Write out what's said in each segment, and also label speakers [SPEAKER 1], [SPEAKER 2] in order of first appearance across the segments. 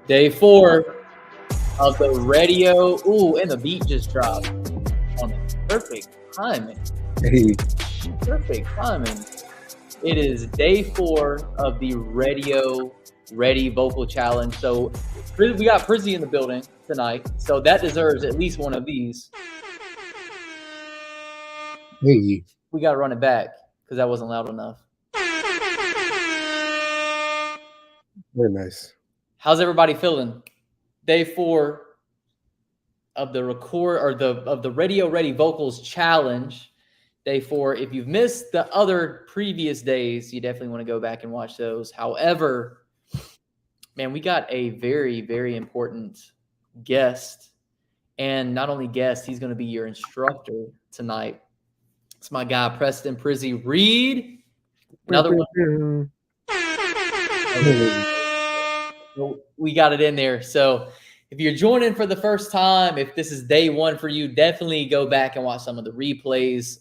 [SPEAKER 1] Day 4 of the radio. Ooh, and the beat just dropped on it. Perfect timing.
[SPEAKER 2] Hey,
[SPEAKER 1] Perfect timing. It is day 4 of the Radio Ready Vocal Challenge. So we got Prizzie in the building tonight. So that deserves at least one of these.
[SPEAKER 2] hey.
[SPEAKER 1] We got to run it back because that wasn't loud enough.
[SPEAKER 2] Very nice.
[SPEAKER 1] How's everybody feeling? Day 4 of the Radio Ready Vocals Challenge. Day 4. If you've missed the other previous days, you definitely want to go back and watch those. However, man, we got a very, very important guest. And not only guest, he's going to be your instructor tonight. It's my guy, Preston Prizzie Reed. Another one. We got it in there. So if you're joining for the first time, if this is day 1 for you, definitely go back and watch some of the replays.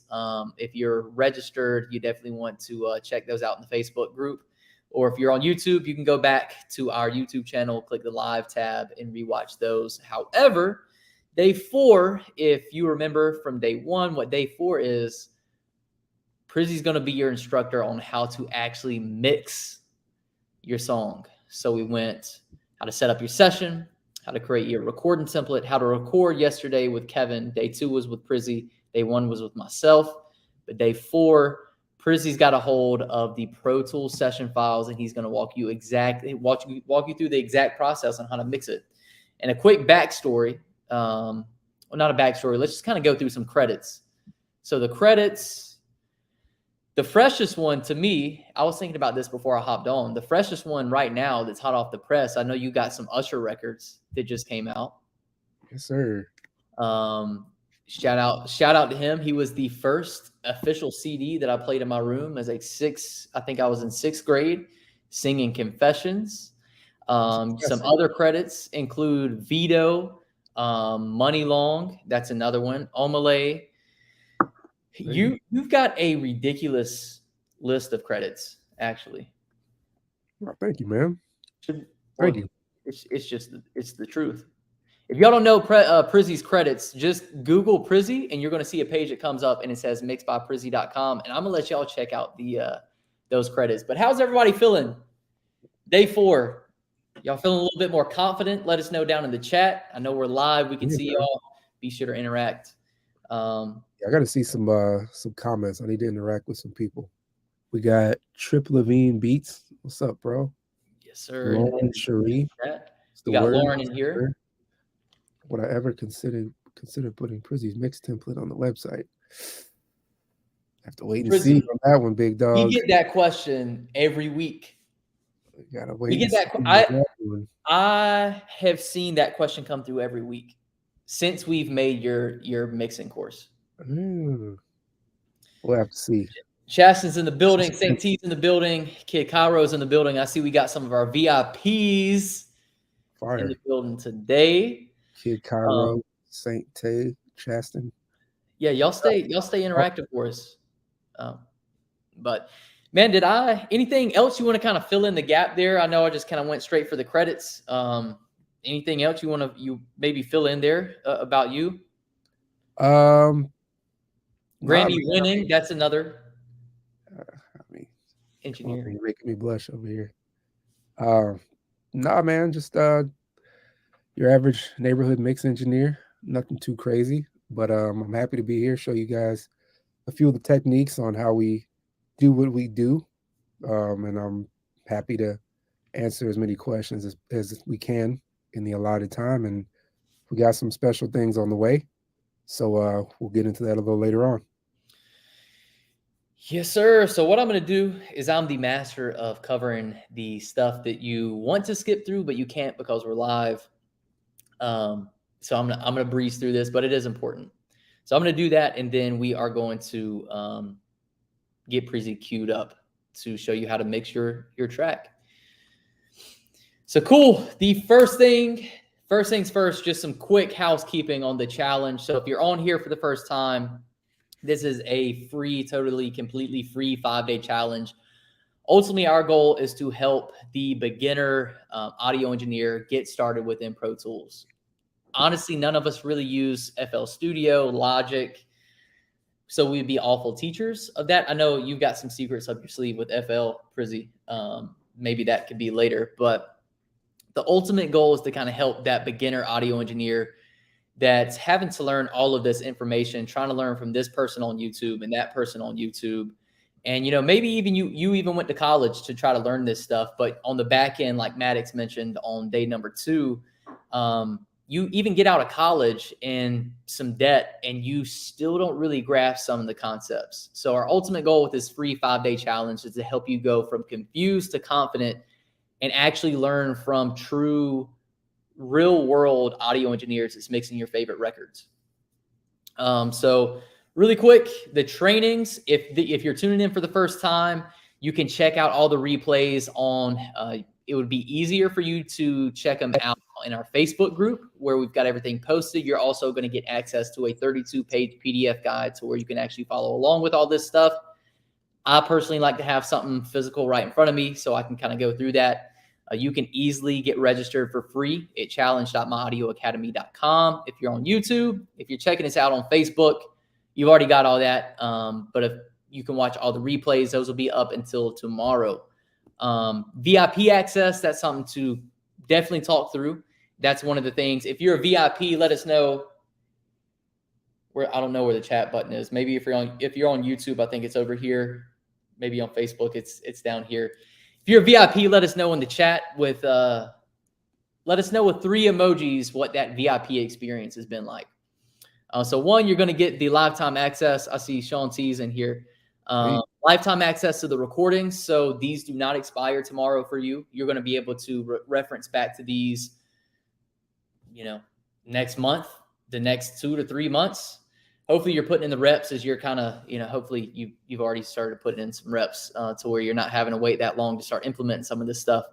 [SPEAKER 1] If you're registered, you definitely want to check those out in the Facebook group. Or if you're on YouTube, you can go back to our YouTube channel, click the live tab, and rewatch those. However, day 4, if you remember from day 1, what day 4 is, Prizzie's going to be your instructor on how to actually mix your song. So we went how to set up your session, how to create your recording template, how to record yesterday with Kevin. Day 2 was with Prizzie. Day 1 was with myself. But day 4, Prizzie's got a hold of the Pro Tools session files, and he's going to walk you through the exact process on how to mix it. And a quick backstory, well, not a backstory. Let's just kind of go through some credits. So the credits. The freshest one to me, I was thinking about this before I hopped on. The freshest one right now that's hot off the press, I know you got some Usher records that just came out.
[SPEAKER 2] Yes, sir.
[SPEAKER 1] Shout out to him. He was the first official CD that I played in my room as I think I was in 6th grade, singing Confessions. Some other credits include Vito, Money Long, that's another one, Omale. You've got a ridiculous list of credits, actually.
[SPEAKER 2] Oh, thank you, man. Thank you.
[SPEAKER 1] It's the truth. If y'all don't know Prizzie's credits, just Google Prizzie, and you're going to see a page that comes up, and it says mixedbyprizzie.com, and I'm going to let y'all check out those credits. But how's everybody feeling? Day 4. Y'all feeling a little bit more confident? Let us know down in the chat. I know we're live. We can see y'all. Be sure to interact.
[SPEAKER 2] I got to see some comments. I need to interact with some people. We got Trip Levine Beats. What's up, bro?
[SPEAKER 1] Yes, sir.
[SPEAKER 2] Lauren Cherie.
[SPEAKER 1] We got Lauren in here.
[SPEAKER 2] Would I ever consider putting Prizzie's mix template on the website? Have to wait and see on that one, big dog.
[SPEAKER 1] We get that question every week.
[SPEAKER 2] We gotta wait.
[SPEAKER 1] We get that. I have seen that question come through every week since we've made your mixing course.
[SPEAKER 2] We'll have to see.
[SPEAKER 1] Chasten's in the building. St. T's in the building. Kid Cairo's in the building. I see we got some of our VIPs in the building today.
[SPEAKER 2] Kid Cairo, St. Tay, Chasten.
[SPEAKER 1] Yeah, y'all stay interactive for us. But man, anything else you want to kind of fill in the gap there? I know I just kind of went straight for the credits. Anything else you maybe fill in there about you? Grammy winning, that's another engineer.
[SPEAKER 2] You're making me blush over here. Nah, man, just your average neighborhood mix engineer. Nothing too crazy, but I'm happy to be here, show you guys a few of the techniques on how we do what we do. And I'm happy to answer as many questions as we can in the allotted time. And we got some special things on the way. So we'll get into that a little later on.
[SPEAKER 1] Yes, sir. So what I'm going to do is I'm the master of covering the stuff that you want to skip through, but you can't because we're live. So I'm gonna breeze through this, but it is important. So I'm going to do that, and then we are going to get Prizzie queued up to show you how to mix your track. So cool. The first things first, just some quick housekeeping on the challenge. So if you're on here for the first time, this is a free, completely free 5-day challenge ultimately our goal is to help the beginner audio engineer get started within Pro Tools. Honestly, none of us really use FL Studio, Logic, so we'd be awful teachers of that. I know you've got some secrets up your sleeve with FL, Prizzie. Maybe that could be later, but the ultimate goal is to kind of help that beginner audio engineer that's having to learn all of this information, trying to learn from this person on YouTube and that person on YouTube. And, you know, maybe even you even went to college to try to learn this stuff, but on the back end, like Maddox mentioned on day number 2, you even get out of college in some debt and you still don't really grasp some of the concepts. So our ultimate goal with this free 5-day challenge is to help you go from confused to confident and actually learn from true real world audio engineers that's mixing your favorite records. So really quick, the trainings, if you're tuning in for the first time, you can check out all the replays on, it would be easier for you to check them out in our Facebook group where we've got everything posted. You're also going to get access to a 32-page PDF guide to where you can actually follow along with all this stuff. I personally like to have something physical right in front of me so I can kind of go through that. You can easily get registered for free at challenge.myaudioacademy.com. If you're on YouTube, if you're checking us out on Facebook, you've already got all that. But if you can watch all the replays, those will be up until tomorrow. VIP access, that's something to definitely talk through. That's one of the things. If you're a VIP, let us know where, I don't know where the chat button is. Maybe if you're on YouTube, I think it's over here. Maybe on Facebook, it's down here. If you're a VIP, let us know in the chat with let us know with 3 emojis what that VIP experience has been like. So 1, you're going to get the lifetime access. I see Sean T's in here. Lifetime access to the recordings. So these do not expire tomorrow for you. You're going to be able to reference back to these, you know, next month, the next 2 to 3 months. Hopefully you're putting in the reps as you're kind of, you know, hopefully you've already started putting in some reps to where you're not having to wait that long to start implementing some of this stuff.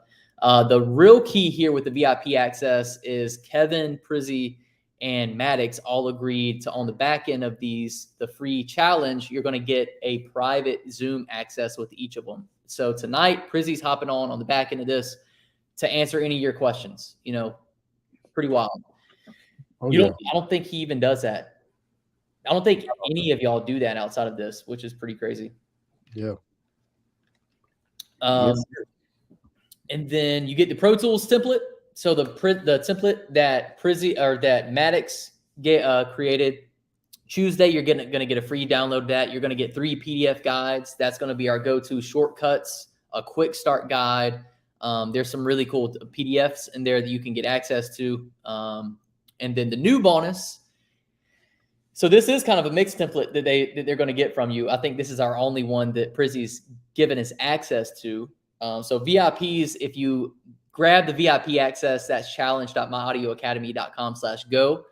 [SPEAKER 1] The real key here with the VIP access is Kevin, Prizzie, and Maddox all agreed to, on the back end of the free challenge, you're going to get a private Zoom access with each of them. So tonight, Prizzie's hopping on the back end of this to answer any of your questions. You know, pretty wild. I don't think he even does that. I don't think any of y'all do that outside of this, which is pretty crazy.
[SPEAKER 2] Yeah.
[SPEAKER 1] Yes. And then you get the Pro Tools template. So the template that Prizzie or that Maddox created, Tuesday, you're going to get a free download of that. You're going to get 3 PDF guides. That's going to be our go-to shortcuts, a quick start guide. There's some really cool PDFs in there that you can get access to. And then the new bonus. So this is kind of a mixed template that they're going to get from you. I think this is our only one that Prizzie's given us access to. So VIPs, if you grab the VIP access, that's challenge.myaudioacademy.com/go.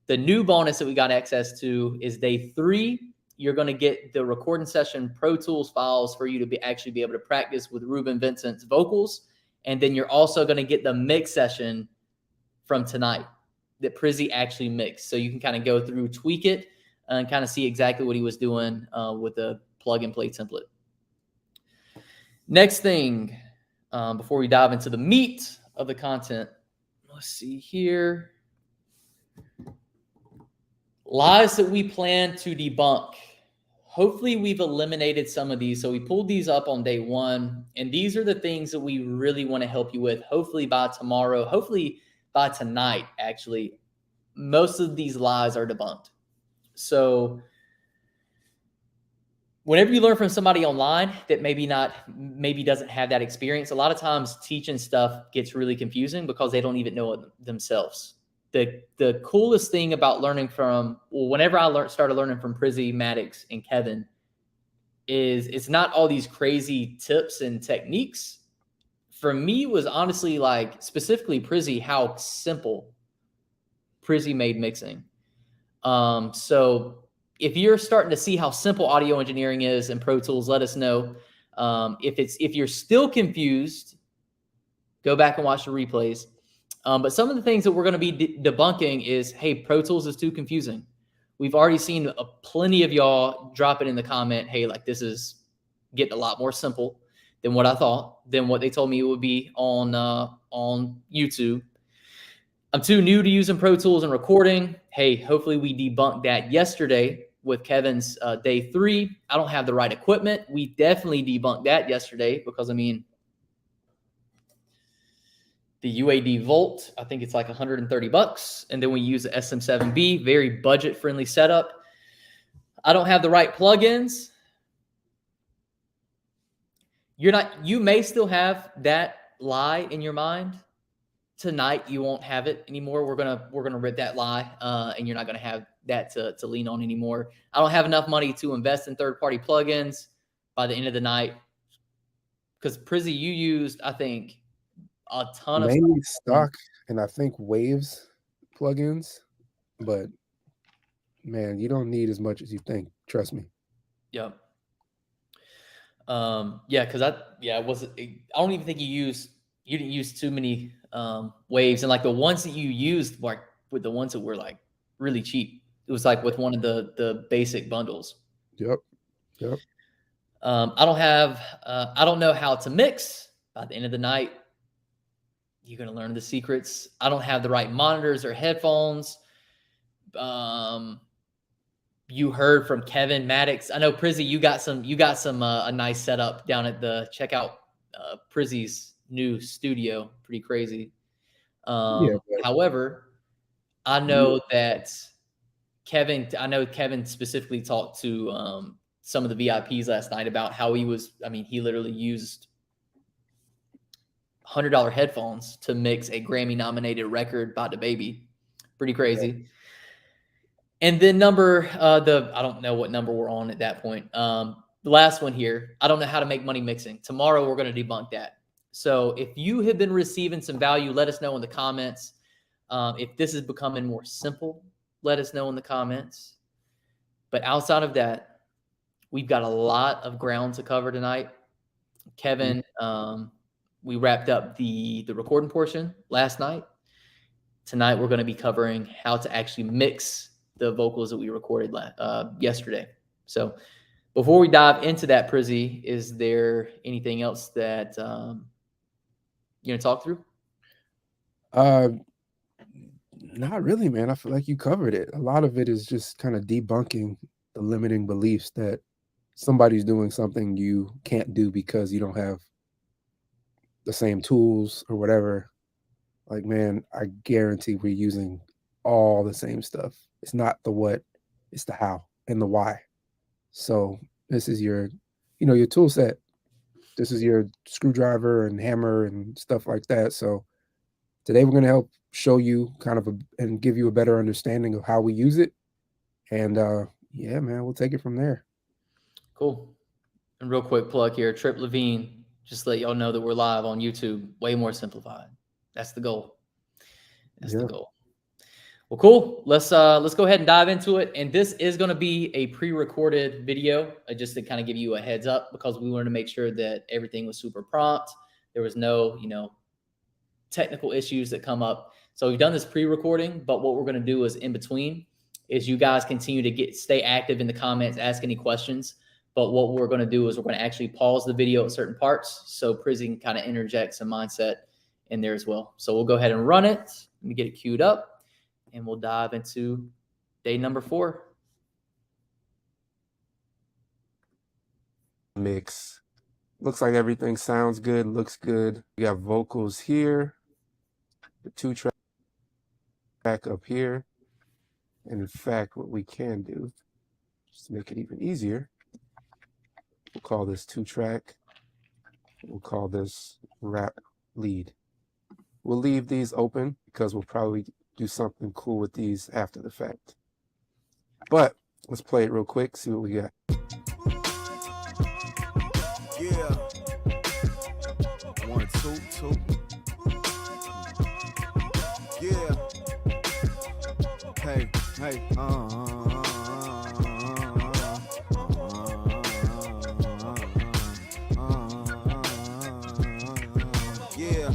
[SPEAKER 1] The new bonus that we got access to is day 3. You're going to get the recording session Pro Tools files for you to actually be able to practice with Ruben Vincent's vocals. And then you're also going to get the mix session from tonight that Prizzie actually mixed. So you can kind of go through, tweak it, and kind of see exactly what he was doing with the plug and play template. Next thing, before we dive into the meat of the content, let's see here. Lies that we plan to debunk. Hopefully we've eliminated some of these. So we pulled these up on day 1, and these are the things that we really want to help you with. Hopefully by tomorrow, hopefully by tonight, actually, most of these lies are debunked. So whenever you learn from somebody online that maybe doesn't have that experience, a lot of times teaching stuff gets really confusing because they don't even know it themselves. The coolest thing about learning from, whenever I started learning from Prizzie, Maddox, and Kevin, is it's not all these crazy tips and techniques. For me, it was honestly, like, specifically Prizzie, how simple Prizzie made mixing. So if you're starting to see how simple audio engineering is in Pro Tools, let us know. If you're still confused, go back and watch the replays. But some of the things that we're going to be debunking is, hey, Pro Tools is too confusing. We've already seen plenty of y'all drop it in the comment, hey, like, this is getting a lot more simple. than what I thought, than what they told me it would be on YouTube. I'm too new to using Pro Tools and recording. Hey, hopefully we debunked that yesterday with Kevin's day 3. I don't have the right equipment. We definitely debunked that yesterday because, I mean, the UAD Volt, I think it's like $130. And then we use the SM7B, very budget-friendly setup. I don't have the right plugins. You may still have that lie in your mind. Tonight you won't have it anymore. We're gonna rip that lie, and you're not gonna have that to lean on anymore. I don't have enough money to invest in third-party plugins by the end of the night. Because Prizzie, you used, I think, a ton of
[SPEAKER 2] mainly stock and I think Waves plugins, but man, you don't need as much as you think. Trust me.
[SPEAKER 1] Yep. Yeah, because I don't even think you didn't use too many Waves, and like the ones that you used were with the ones that were like really cheap. It was like with one of the basic bundles.
[SPEAKER 2] Yep.
[SPEAKER 1] I don't know how to mix. By the end of the night, you're gonna learn the secrets. I don't have the right monitors or headphones. You heard from Kevin Maddox. I know Prizzie, you got some a nice setup down at the checkout. Prizzie's new studio, pretty crazy. However, I know that Kevin specifically talked to some of the VIPs last night about how he literally used $100 headphones to mix a Grammy nominated record by DaBaby. Pretty crazy. Yeah. And then I don't know what number we're on at that point. The last one here, I don't know how to make money mixing. Tomorrow we're going to debunk that. So if you have been receiving some value, let us know in the comments. If this is becoming more simple, let us know in the comments. But outside of that, we've got a lot of ground to cover tonight. Kevin, we wrapped up the recording portion last night. Tonight we're going to be covering how to actually mix the vocals that we recorded yesterday. So before we dive into that, Prizzie, is there anything else that you're going to talk through?
[SPEAKER 2] Not really, man. I feel like you covered it. A lot of it is just kind of debunking the limiting beliefs that somebody's doing something you can't do because you don't have the same tools or whatever. Like, man, I guarantee we're using all the same stuff. It's not the what, it's the how and the why. So this is your tool set. This is your screwdriver and hammer and stuff like that. So today we're going to help show you and give you a better understanding of how we use it. And yeah, man, we'll take it from there.
[SPEAKER 1] Cool. And real quick plug here, Trip Levine, just let y'all know that we're live on YouTube, way more simplified. That's the goal. That's the goal. Well, cool. Let's go ahead and dive into it. And this is going to be a pre-recorded video, just to kind of give you a heads up, because we wanted to make sure that everything was super prompt. There was no, technical issues that come up. So we've done this pre-recording, but what we're going to do is in between is you guys continue to stay active in the comments, ask any questions. But what we're going to do is we're going to actually pause the video at certain parts so Prizzie can kind of interject some mindset in there as well. So we'll go ahead and run it. Let me get it queued up. And we'll dive into day number 4.
[SPEAKER 2] Mix. Looks like everything sounds good, looks good. We got vocals here, the 2-track up here. And in fact, what we can do, just to make it even easier, we'll call this 2-track. We'll call this rap lead. We'll leave these open because we'll probably do something cool with these after the fact. But let's play it real quick, see what we got.
[SPEAKER 3] Yeah. 1, 2, 2. Yeah. Hey, yeah.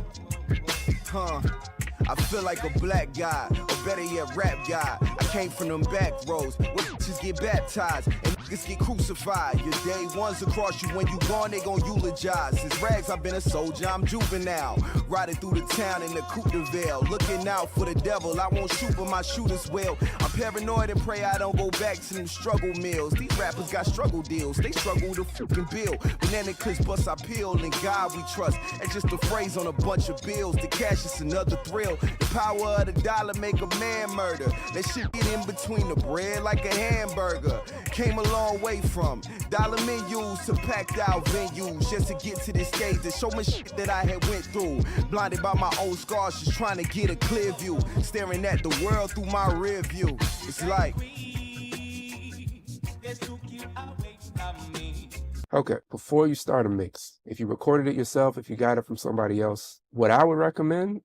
[SPEAKER 3] I feel like a black guy, or better yet, rap guy. I came from them back roads where bitches get baptized and niggas get crucified. Your day ones across you, when you gone, they gon' eulogize. Since rags, I've been a soldier, I'm juvenile. Riding through the town in the coupe de ville, looking out for the devil. I won't shoot, but my shooters will. I'm paranoid and pray I don't go back to them struggle meals. These rappers got struggle deals, they struggle to fucking build. Banana clips bust I peel, and God we trust. That's just a phrase on a bunch of bills. The cash is another thrill. The power of the dollar make a man murder. That shit get in between the bread like a hamburger. Came a long way from dollar menus to packed out venues just to get to this stage to show me shit that I had went through. Blinded by my own scars, just trying to get a clear view. Staring at the world through my rear view. It's like
[SPEAKER 2] Okay, before you start a mix, if you recorded it yourself, if you got it from somebody else, what I would recommend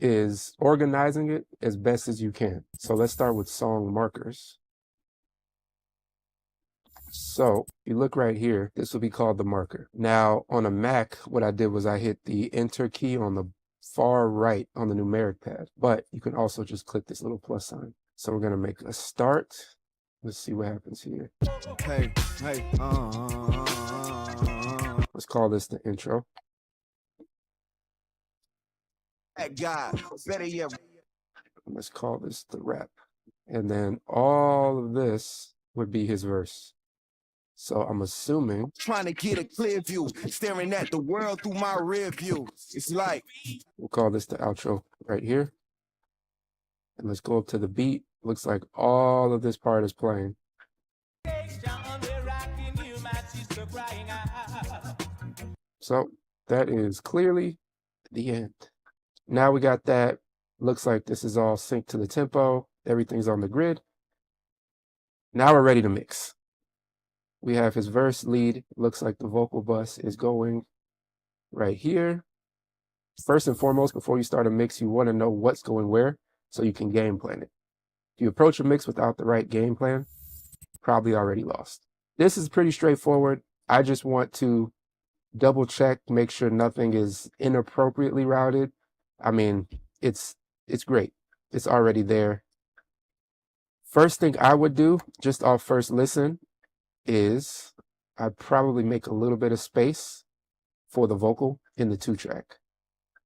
[SPEAKER 2] is organizing it as best as you can. So let's start with song markers. So if you look right here, this will be called the marker. Now on a Mac, what I did was I hit the enter key on the far right on the numeric pad, but you can also just click this little plus sign. So we're gonna make a start. Let's see what happens here.
[SPEAKER 3] hey,
[SPEAKER 2] Let's call this the intro.
[SPEAKER 3] that guy, better yet.
[SPEAKER 2] Let's call this the rap. And then all of this would be his verse. So I'm assuming,
[SPEAKER 3] Trying to get a clear view, staring at the world through my rear view. It's like
[SPEAKER 2] we'll call this the outro right here. And let's go up to the beat. Looks like all of this part is playing. So that is clearly the end. Now we got that. Looks like this is all synced to the tempo. Everything's on the grid. Now we're ready to mix. We have his verse lead. Looks like the vocal bus is going right here. First and foremost, before you start a mix, you want to know what's going where so you can game plan it. If you approach a mix without the right game plan, probably already lost. This is pretty straightforward. I just want to double check, make sure nothing is inappropriately routed. I mean, it's great. It's already there. First thing I would do, just off first listen, is I'd probably make a little bit of space for the vocal in the 2-track.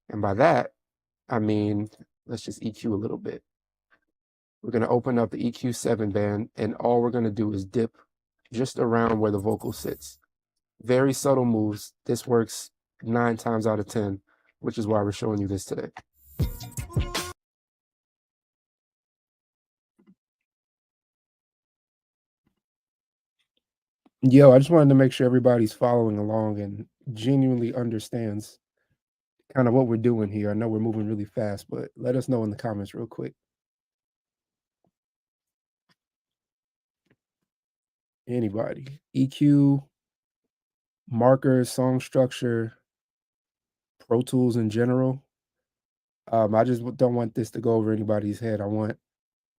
[SPEAKER 2] And by that, I mean, let's just EQ a little bit. We're going to open up the EQ 7 band, and all we're going to do is dip just around where the vocal sits. Very subtle moves. This works 9 times out of 10, which is why we're showing you this today. Yo, I just wanted to make sure everybody's following along and genuinely understands kind of what we're doing here. I know we're moving really fast, but let us know in the comments real quick. Anybody? EQ, markers, song structure, Pro Tools in general. I just don't want this to go over anybody's head. I want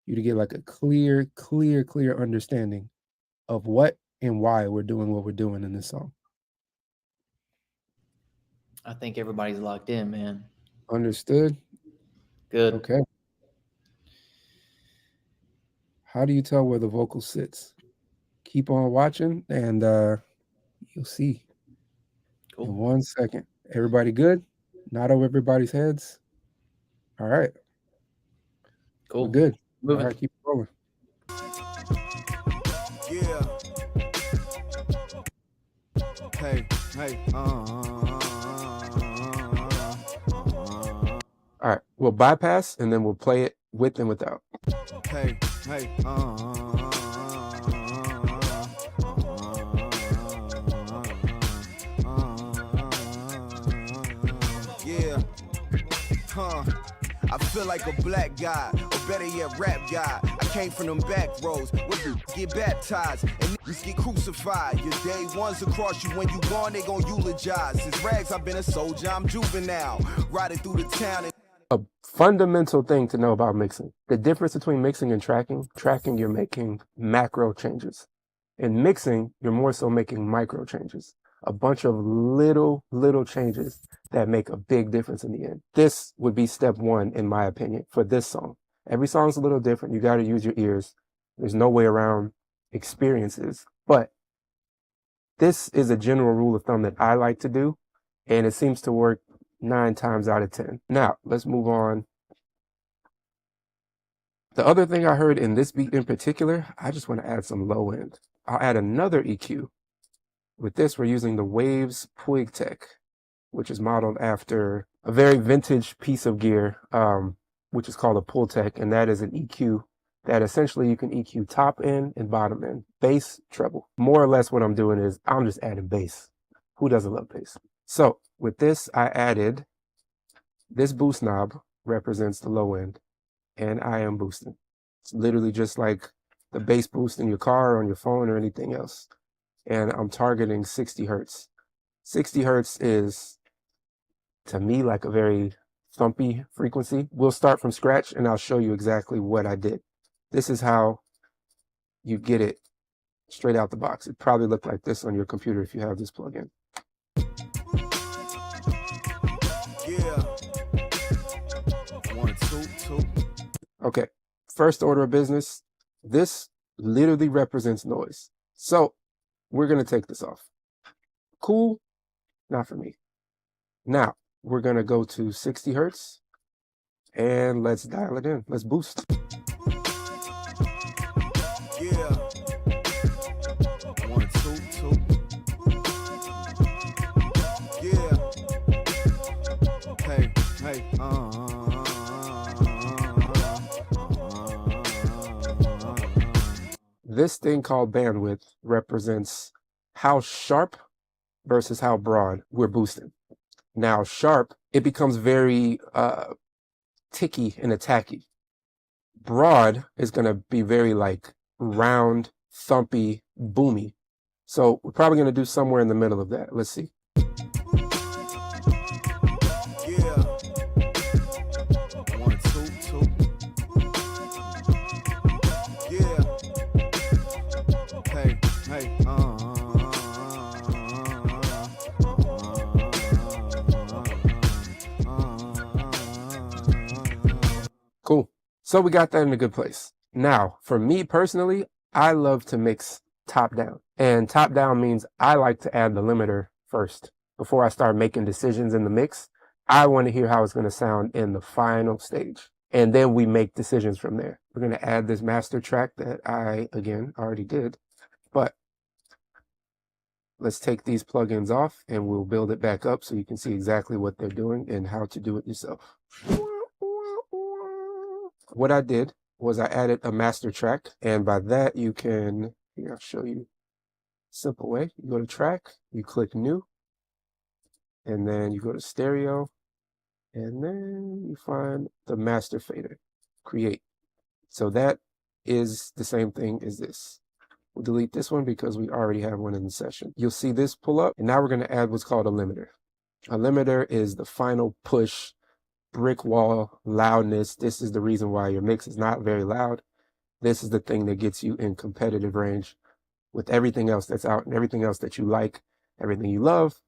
[SPEAKER 2] you to get like a clear understanding of what and why we're doing what we're doing in this song.
[SPEAKER 1] I think everybody's locked in, man.
[SPEAKER 2] Understood?
[SPEAKER 1] Good.
[SPEAKER 2] Okay. How do you tell where the vocal sits? Keep on watching and you'll see.
[SPEAKER 1] Cool.
[SPEAKER 2] In 1 second. Everybody good? Not over everybody's heads? All right.
[SPEAKER 1] Cool.
[SPEAKER 2] We're good.
[SPEAKER 1] Moving.
[SPEAKER 2] All right, keep rolling.
[SPEAKER 3] yeah. Hey,
[SPEAKER 2] All right, we'll bypass and then we'll play it with and without.
[SPEAKER 3] hey, yeah. I feel like a black guy, or better yet, rap guy. I came from them back roads where you get baptized and niggas get crucified. Your day ones across you, when you gone, they gon' eulogize. Since rags, I've been a soldier, I'm juvenile. Riding through the town and
[SPEAKER 2] A fundamental thing to know about mixing. The difference between mixing and tracking, you're making macro changes. In mixing, you're more so making micro changes. a bunch of little changes that make a big difference in the end. This would be step one, in my opinion, for this song. Every song's a little different. You got to use your ears. There's no way around experiences. But this is a general rule of thumb that I like to do, and it seems to work 9 times out of 10. Now, let's move on. The other thing I heard in this beat in particular, I just want to add some low end. I'll add another EQ. With this, we're using the Waves Puig Tech, which is modeled after a very vintage piece of gear, which is called a Pull Tech, and that is an EQ that essentially you can EQ top end and bottom end, bass, treble. More or less what I'm doing is I'm just adding bass. Who doesn't love bass? So with this, I added this boost knob represents the low end, and I am boosting. It's literally just like the bass boost in your car or on your phone or anything else. And I'm targeting 60 hertz. 60 hertz is, to me, like a very thumpy frequency. We'll start from scratch and I'll show you exactly what I did. This is how you get it straight out the box. It probably looked like this on your computer if you have this plugin.
[SPEAKER 3] Yeah. 1, 2, 2.
[SPEAKER 2] Okay, first order of business. This literally represents noise. So we're going to take this off. Cool, not for me. Now we're going to go to 60 hertz and let's dial it in. Let's boost.
[SPEAKER 3] Yeah. 1, 2, 2. Yeah. Hey, hey,
[SPEAKER 2] This thing called bandwidth represents how sharp versus how broad we're boosting. Now sharp, it becomes very ticky and attacky. Broad is going to be very like round, thumpy, boomy. So we're probably going to do somewhere in the middle of that. Let's see.
[SPEAKER 3] yeah. 1, 2, 2. Yeah. Hey, hey,
[SPEAKER 2] Cool. So we got that in a good place. Now, for me personally, I love to mix top down. And top down means I like to add the limiter first. Before I start making decisions in the mix, I want to hear how it's going to sound in the final stage. And then we make decisions from there. We're going to add this master track that I, again, already did. But let's take these plugins off and we'll build it back up so you can see exactly what they're doing and how to do it yourself. What I did was I added a master track, and by that you can, here I'll show you, simple way. You go to track, you click new, and then you go to stereo, and then you find the master fader, create. So that is the same thing as this. We'll delete this one because we already have one in the session. You'll see this pull up, and now we're going to add what's called a limiter. A limiter is the final push, brick wall loudness. This is the reason why your mix is not very loud. This is the thing that gets you in competitive range with everything else that's out and everything else that you like, everything you love,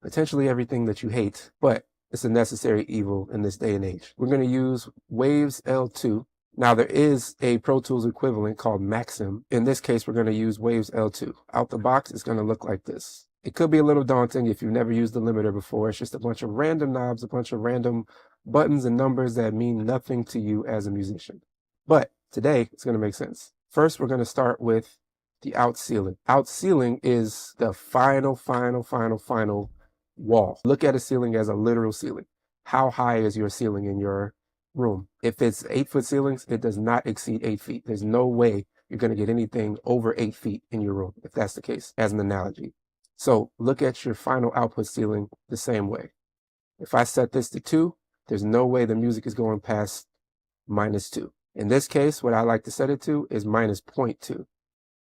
[SPEAKER 2] potentially everything that you hate, but it's a necessary evil in this day and age. We're going to use Waves L2. Now there is a Pro Tools equivalent called Maxim. In this case, we're going to use Waves L2. Out the box, it's going to look like this. It could be a little daunting if you've never used the limiter before. It's just a bunch of random knobs, a bunch of random buttons and numbers that mean nothing to you as a musician. But today, it's going to make sense. First, we're going to start with the out ceiling. Out ceiling is the final wall. Look at a ceiling as a literal ceiling. How high is your ceiling in your room? If it's 8-foot ceilings, it does not exceed 8 feet. There's no way you're going to get anything over 8 feet in your room, if that's the case, as an analogy. So look at your final output ceiling the same way. If I set this to 2, there's no way the music is going past -2. In this case, what I like to set it to is -0.2.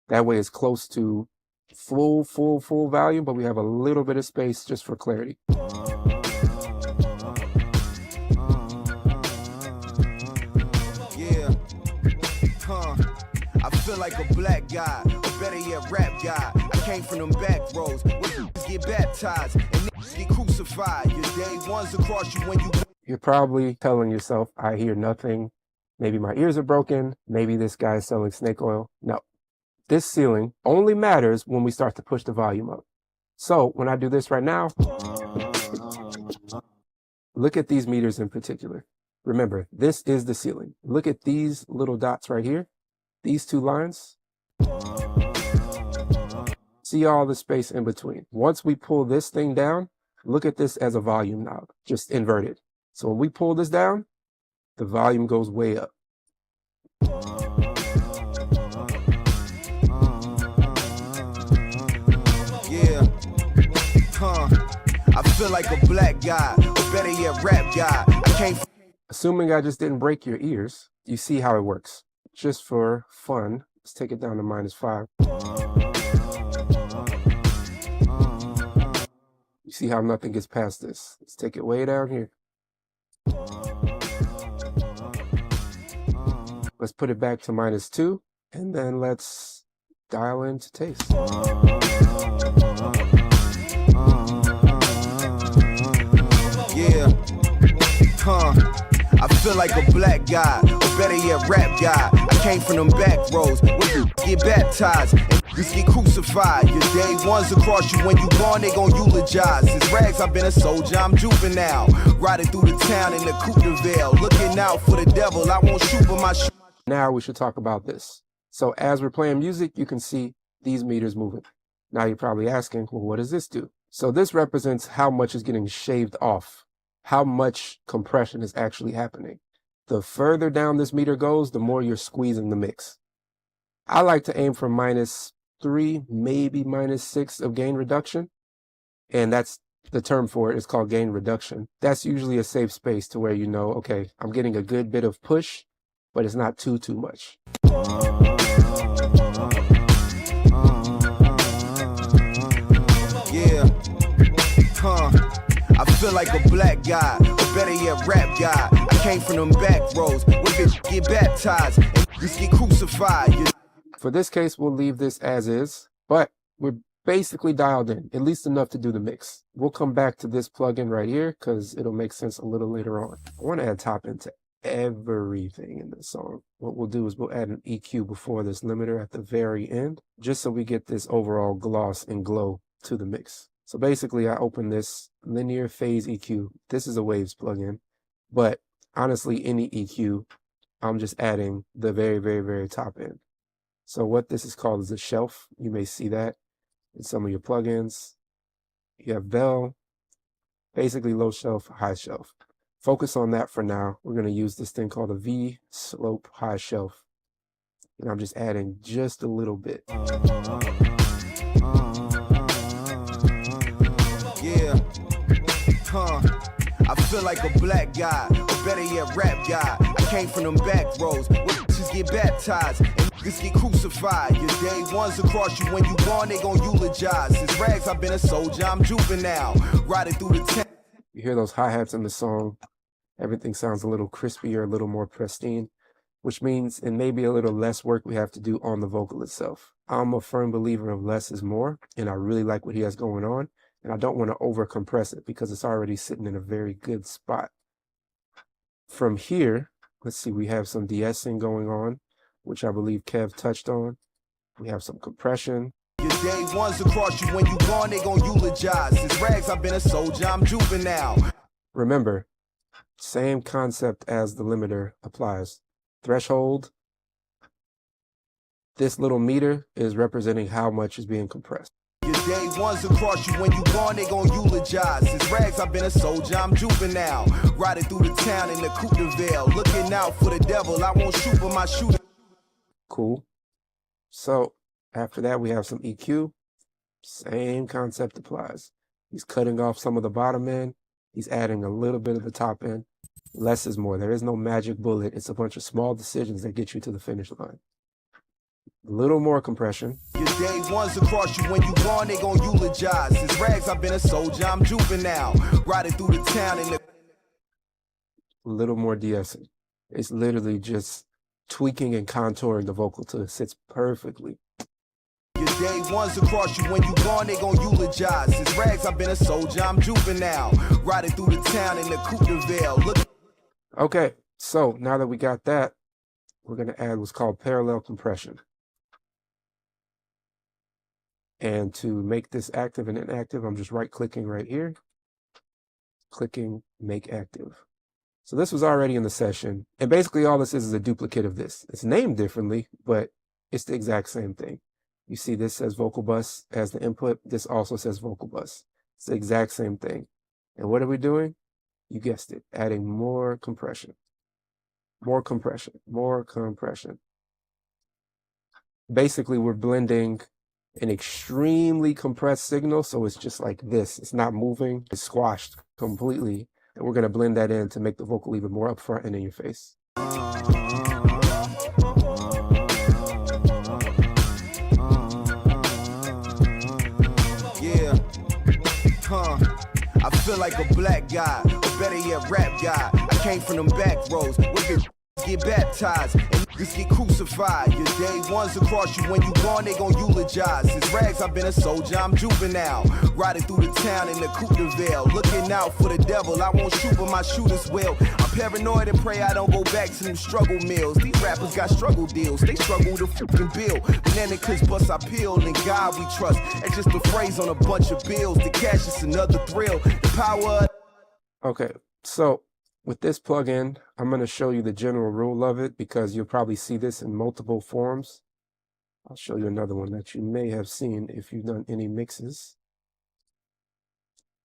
[SPEAKER 2] That way it's close to full volume, but we have a little bit of space just for clarity.
[SPEAKER 3] yeah. I feel like a black guy, or better yet, rap guy. I came from them back roads. niggas get baptized and niggas get crucified. Your day ones across you when you.
[SPEAKER 2] You're probably telling yourself, I hear nothing. Maybe my ears are broken. Maybe this guy's selling snake oil. No, this ceiling only matters when we start to push the volume up. So when I do this right now, look at these meters in particular. Remember, this is the ceiling. Look at these little dots right here. These two lines. See all the space in between. Once we pull this thing down, look at this as a volume knob, just inverted. So when we pull this down, the volume goes way up.
[SPEAKER 3] Yeah, I feel like a black guy, or better yet, rap guy. I came from.
[SPEAKER 2] Assuming I just didn't break your ears, you see how it works. Just for fun, let's take it down to -5. You see how nothing gets past this. Let's take it way down here. Let's put it back to -2, and then let's dial into taste.
[SPEAKER 3] Yeah, I feel like a black guy, or better yet, rap guy. I came from them back roads where you get baptized and just get crucified. Your day ones across you when you gone, they gon' eulogize. Since rags, I've been a soldier, I'm juvenile. Riding through the town in the coupe de ville, looking out for the devil. I won't shoot, but my
[SPEAKER 2] Now we should talk about this. So as we're playing music, you can see these meters moving. Now you're probably asking, well, what does this do? So this represents how much is getting shaved off, how much compression is actually happening. The further down this meter goes, the more you're squeezing the mix. I like to aim for -3, maybe -6 of gain reduction. And that's the term for it is called gain reduction. That's usually a safe space to where you know, okay, I'm getting a good bit of push, but it's not too much.
[SPEAKER 3] Yeah, I feel like a black guy, or better yet, rap guy. I came from them back roads where bitch get baptized and just get crucified.
[SPEAKER 2] For this case, we'll leave this as is, but we're basically dialed in, at least enough to do the mix. We'll come back to this plugin right here because it'll make sense a little later on. I want to add top end to everything in this song. What we'll do is we'll add an EQ before this limiter at the very end, just so we get this overall gloss and glow to the mix. So basically I open this linear phase EQ. This is a Waves plugin, but honestly any EQ, I'm just adding the very top end. So what this is called is a shelf. You may see that in some of your plugins. You have bell, basically low shelf, high shelf. Focus on that for now. We're going to use this thing called a V slope high shelf. And I'm just adding just a little bit.
[SPEAKER 3] Yeah, I feel like a black guy, or better yet, rap guy. I came from them back roads where bitches get baptized and niggas get crucified. Your day ones across you when you gone, they gon' eulogize. Since rags, I've been a soldier, I'm juvenile. Riding through the town.
[SPEAKER 2] You hear those hi-hats in the song, everything sounds a little crispier, a little more pristine, which means it may be a little less work we have to do on the vocal itself. I'm a firm believer of less is more, and I really like what he has going on, and I don't want to over compress it because it's already sitting in a very good spot. From here, let's see, we have some de-essing going on, which I believe Kev touched on. We have some compression.
[SPEAKER 3] Your day ones across you when you gone, they gon' eulogize. Since rags, I've been a soldier, I'm juvenile.
[SPEAKER 2] Remember, same concept as the limiter applies. Threshold. This little meter is representing how much is being compressed.
[SPEAKER 3] Your day ones across you when you gone, they gon' eulogize. Since rags, I've been a soldier, I'm juvenile. Riding through the town in the coupe de ville, looking out for the devil. I won't shoot, but my shooter.
[SPEAKER 2] Cool. So after that, we have some EQ. Same concept applies. He's cutting off some of the bottom end. He's adding a little bit of the top end. Less is more. There is no magic bullet. It's a bunch of small decisions that get you to the finish line. A little more compression.
[SPEAKER 3] Your day ones across you when you gone, they gon' eulogize. Since rags, I've been a soldier, I'm juvenile. Riding through the town in the.
[SPEAKER 2] A little more de-essing. It's literally just tweaking and contouring the vocal till it sits perfectly.
[SPEAKER 3] Your day ones across you. When you gone, they gon' eulogize. Since rags, I've been a soldier, I'm juvenile. Riding through the town in the coupe de ville. Look.
[SPEAKER 2] Okay, so now that we got that, we're going to add what's called parallel compression. And to make this active and inactive, I'm just right-clicking right here, clicking Make Active. So this was already in the session, and basically all this is a duplicate of this. It's named differently, but it's the exact same thing. You see this says vocal bus as the input. This also says vocal bus. It's the exact same thing. And what are we doing? You guessed it, adding more compression. More compression, more compression. Basically, we're blending an extremely compressed signal, so it's just like this. It's not moving, it's squashed completely. And we're gonna blend that in to make the vocal even more upfront and in your face.
[SPEAKER 3] Yeah, I feel like a black guy, or better yet, rap guy. I came from them back roads with it. Get baptized and niggas get crucified. Your day ones across you. When you gone, they gon' eulogize. Since rags, I've been a soldier, I'm juvenile. Riding through the town in the coupe de ville. Looking out for the devil, I won't shoot, but my shooters will. I'm paranoid and pray I don't go back to them struggle meals. These rappers got struggle deals, they struggle to fucking build. Banana clips bust I peel, and God we trust. That's just a phrase on a bunch of bills. The cash is another thrill. The power.
[SPEAKER 2] Okay, so with this plugin, I'm going to show you the general rule of it because you'll probably see this in multiple forms. I'll show you another one that you may have seen if you've done any mixes.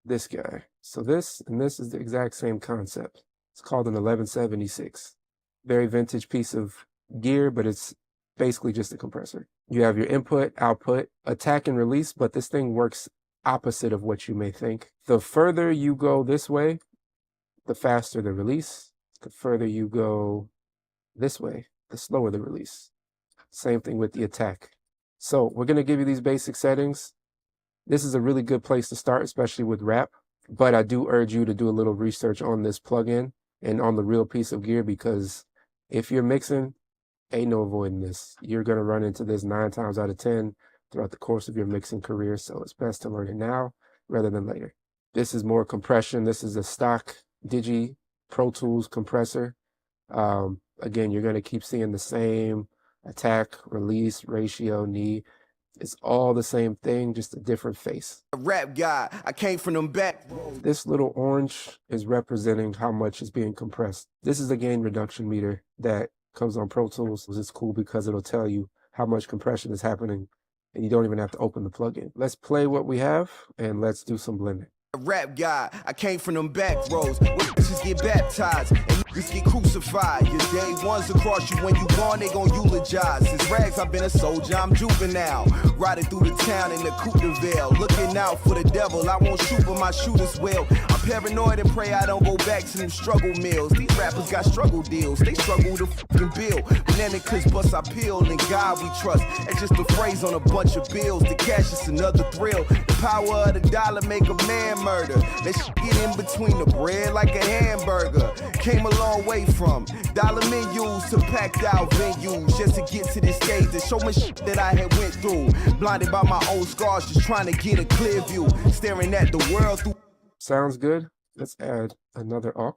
[SPEAKER 2] This guy. So this and this is the exact same concept. It's called an 1176. Very vintage piece of gear, but it's basically just a compressor. You have your input, output, attack and release, but this thing works opposite of what you may think. The further you go this way, the faster the release. The further you go this way, the slower the release. Same thing with the attack. So we're going to give you these basic settings. This is a really good place to start, especially with rap. But I do urge you to do a little research on this plugin and on the real piece of gear, because if you're mixing, ain't no avoiding this. You're going to run into this 9 times out of 10 throughout the course of your mixing career. So it's best to learn it now rather than later. This is more compression. This is a stock Digi Pro Tools compressor. Again, you're going to keep seeing the same attack, release, ratio, knee. It's all the same thing, just a different face.
[SPEAKER 3] A rap guy, I came from them back.
[SPEAKER 2] This little orange is representing how much is being compressed. This is a gain reduction meter that comes on Pro Tools. It's cool because it'll tell you how much compression is happening and you don't even have to open the plugin. Let's play what we have and let's do some blending.
[SPEAKER 3] A rap guy, I came from them back roads where bitches get baptized and niggas get crucified. Your day ones across you. When you gone, they gon' eulogize. Since rags, I've been a soldier, I'm juvenile. Riding through the town in the coupe de ville. Looking out for the devil, I won't shoot, but my shooters will. I'm paranoid and pray I don't go back to them struggle meals. These rappers got struggle deals, they struggle to fucking build. Banana clips bust I peel, and God we trust. That's just a phrase on a bunch of bills. The cash is another thrill. The power of the dollar make a man murder. Let's get in between the bread like a hamburger. Came a long way from dollar menus to packed out venues just to get to this stage to show me shit that I had went through. Blinded by my own scars, just trying to get a clear view. Staring at the world through.
[SPEAKER 2] Sounds good. Let's add another aux.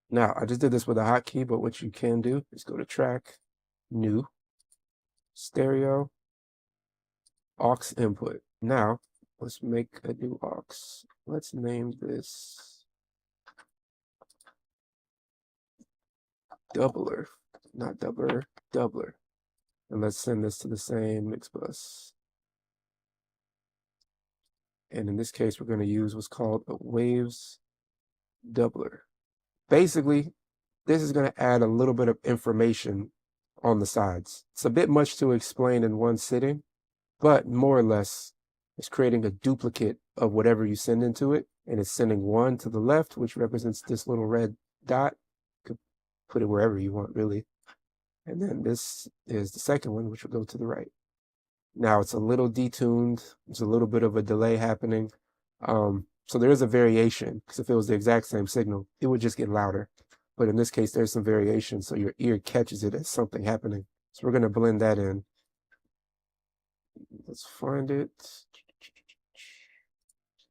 [SPEAKER 2] Now, I just did this with a hotkey, but what you can do is go to track, new, stereo, aux input. Now, let's make a new aux. Let's name this doubler, not doubler, doubler. And let's send this to the same mix bus. And in this case, we're going to use what's called a waves doubler. Basically, this is going to add a little bit of information on the sides. It's a bit much to explain in one sitting, but more or less, it's creating a duplicate of whatever you send into it. And it's sending one to the left, which represents this little red dot. You could put it wherever you want, really. And then this is the second one, which will go to the right. Now it's a little detuned. There's a little bit of a delay happening. So there is a variation, because if it was the exact same signal, it would just get louder. But in this case, there's some variation, so your ear catches it as something happening. So we're going to blend that in. Let's find it.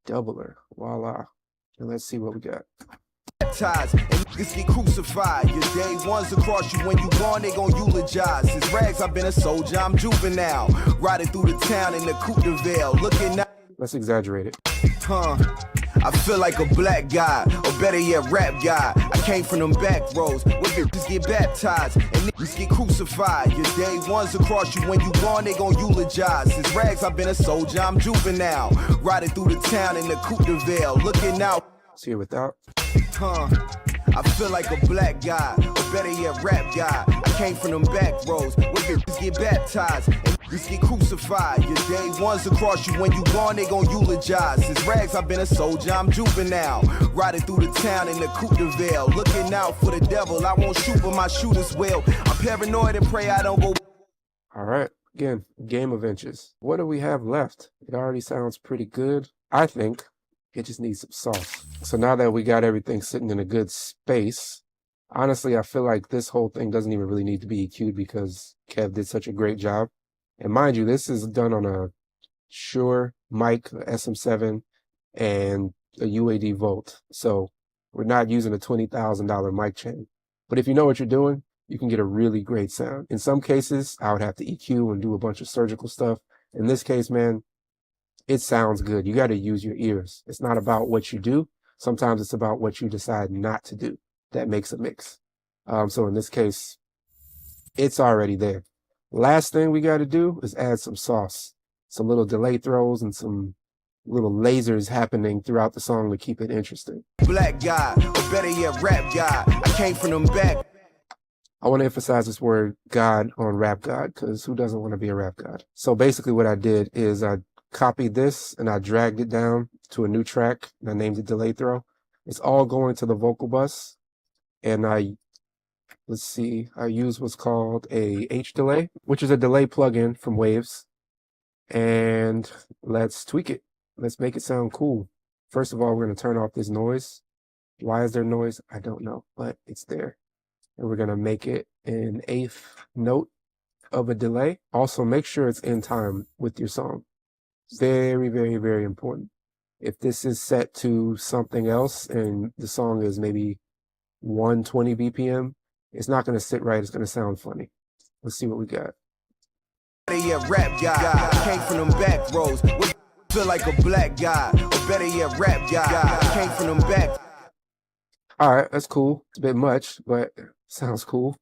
[SPEAKER 2] Doubler. Voila. And let's see what we got.
[SPEAKER 3] Ties and niggas get crucified. Your day ones across you when you gone, they gon' eulogize. Since rags, I've been a soldier, I'm juvenile. Riding through the town in the coupe de ville. Looking at.
[SPEAKER 2] Let's exaggerate it.
[SPEAKER 3] I feel like a black guy, or better yet, rap guy. I came from them back roads where bitches get baptized and niggas get crucified. Your day ones across you when you gone, they gon' eulogize. Since rags, I've been a soldier, I'm juvenile. Riding through the town in the coupe de ville. Looking out.
[SPEAKER 2] See it without.
[SPEAKER 3] I feel like a black guy, or better yet, rap guy. I came from them back roads where bitches get baptized and niggas get crucified. Your day ones across you when you gone, they gon' eulogize. Since rags, I've been a soldier, I'm juvenile. Riding through the town in the coupe de ville. Looking out for the devil, I won't shoot, but my shooters will. I'm paranoid and pray I don't go.
[SPEAKER 2] All right, again, game of inches. What do we have left? It already sounds pretty good. I think it just needs some sauce. So now that we got everything sitting in a good space, honestly, I feel like this whole thing doesn't even really need to be EQ'd because Kev did such a great job. And mind you, this is done on a Shure mic, a SM7, and a UAD Volt. So we're not using a $20,000 mic chain. But if you know what you're doing, you can get a really great sound. In some cases, I would have to EQ and do a bunch of surgical stuff. In this case, man, it sounds good. You got to use your ears. It's not about what you do. Sometimes it's about what you decide not to do that makes a mix. So in this case, it's already there. Last thing we got to do is add some sauce, some little delay throws and some little lasers happening throughout the song to keep it interesting.
[SPEAKER 3] Black guy, or better yet, rap guy. I came from them back.
[SPEAKER 2] I want to emphasize this word God on Rap God, because who doesn't want to be a rap god? So basically what I did is I copied this and I dragged it down to a new track and I named it Delay Throw. It's all going to the vocal bus, and I use what's called a H delay, which is a delay plugin from Waves, and let's tweak it. Let's make it sound cool. First of all, we're going to turn off this noise. Why is there noise? I don't know, but it's there. And we're going to make it an 1/8 note of a delay. Also, make sure it's in time with your song. Very, very, very important. If this is set to something else and the song is maybe 120 BPM, it's not going to sit right. It's going to sound funny. Let's see what we got.
[SPEAKER 3] Yeah, rap guy. Came from them back roads. Feel like a black guy. Or better yet, rap guy. Came from them back.
[SPEAKER 2] All right, that's cool. It's a bit much, but sounds cool.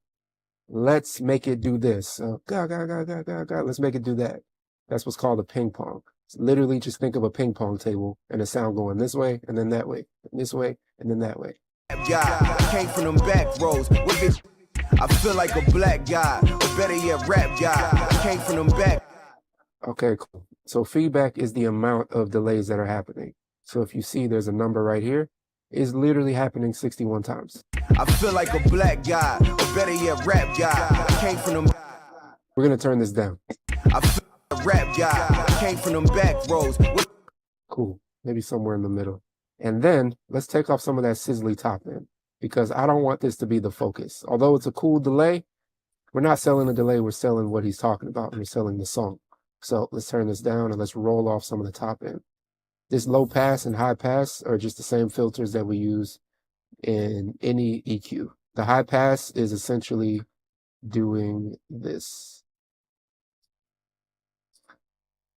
[SPEAKER 2] Let's make it do this. Let's make it do that. That's what's called a ping pong. Literally just think of a ping pong table and a sound going this way and then that way, and this way and then that way.
[SPEAKER 3] Guy came from them back roads. I feel like a black guy, or better yet, rap guy. Came from them back.
[SPEAKER 2] Okay, cool. So feedback is the amount of delays that are happening. So if you see there's a number right here, it's literally happening 61 times.
[SPEAKER 3] I feel like a black guy, or better yet, rap guy. Came from them.
[SPEAKER 2] We're gonna turn this down.
[SPEAKER 3] I feel like a rap guy. Came from them back roads.
[SPEAKER 2] Cool. Maybe somewhere in the middle. And then let's take off some of that sizzly top end, because I don't want this to be the focus. Although it's a cool delay, we're not selling the delay, we're selling what he's talking about, and we're selling the song. So let's turn this down and let's roll off some of the top end. This low pass and high pass are just the same filters that we use in any EQ. The high pass is essentially doing this.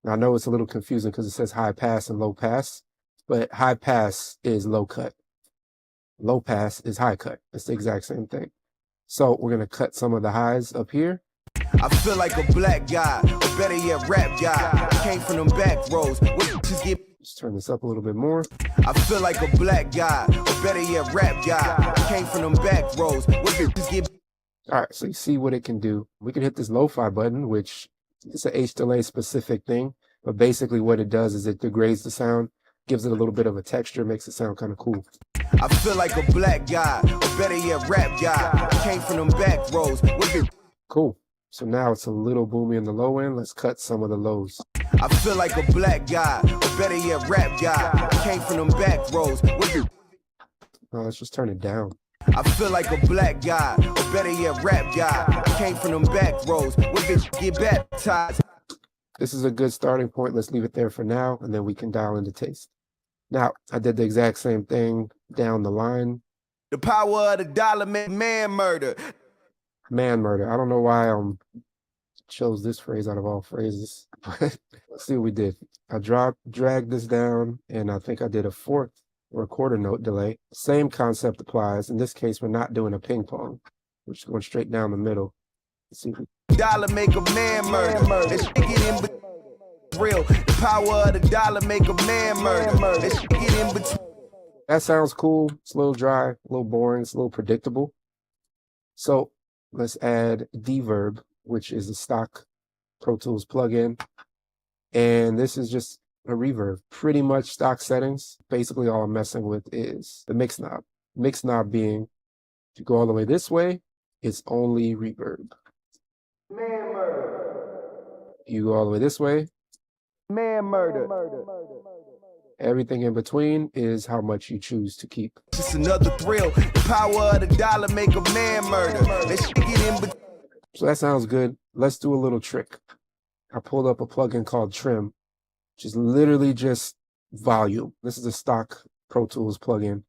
[SPEAKER 2] Now, I know it's a little confusing because it says high pass and low pass, but high pass is low cut. Low pass is high cut. It's the exact same thing. So we're going to cut some of the highs up here.
[SPEAKER 3] I feel like a black guy, or better yet, rap guy. Came from them back roads.
[SPEAKER 2] Just turn this up a little bit more.
[SPEAKER 3] I feel like a black guy, or better yet, rap guy. Came from them back roads.
[SPEAKER 2] All right, so you see what it can do. We can hit this lo-fi button, which is an H delay specific thing, but basically what it does is it degrades the sound, gives it a little bit of a texture, makes it sound kind of cool.
[SPEAKER 3] I feel like a black guy, or better yet, rap guy. Came from them back roads.
[SPEAKER 2] Cool. So now it's a little boomy in the low end. Let's cut some of the lows.
[SPEAKER 3] I feel like a black guy, or better yet, rap guy. Came from them back roads.
[SPEAKER 2] Let's just turn it down.
[SPEAKER 3] I feel like a black guy, or better yet, rap guy. Came from them back roads. Get baptized.
[SPEAKER 2] This is a good starting point. Let's leave it there for now, and then we can dial into taste. Now, I did the exact same thing down the line.
[SPEAKER 3] The power of the dollar make man murder.
[SPEAKER 2] Man murder. I don't know why I chose this phrase out of all phrases. Let's see what we did. I dragged this down, and I think I did a fourth or a quarter note delay. Same concept applies. In this case, we're not doing a ping pong. We're just going straight down the middle. Let's see.
[SPEAKER 3] Dollar make a man murder. Let's get in real. The power of the dollar make a man murder. Let's get in between.
[SPEAKER 2] That sounds cool. It's a little dry, a little boring, it's a little predictable. So let's add Reverb, which is a stock Pro Tools plugin. And this is just a reverb, pretty much stock settings. Basically, all I'm messing with is the mix knob. Mix knob being, if you go all the way this way, it's only reverb.
[SPEAKER 3] Man murder.
[SPEAKER 2] You go all the way this way,
[SPEAKER 3] Man murder.
[SPEAKER 2] everything in between is how much you choose to keep.
[SPEAKER 3] Just another thrill. The power of the dollar make a man murder. Let's get in between.
[SPEAKER 2] So that sounds good. Let's do a little trick. I pulled up a plugin called Trim, which is literally just volume. This is a stock Pro Tools plugin,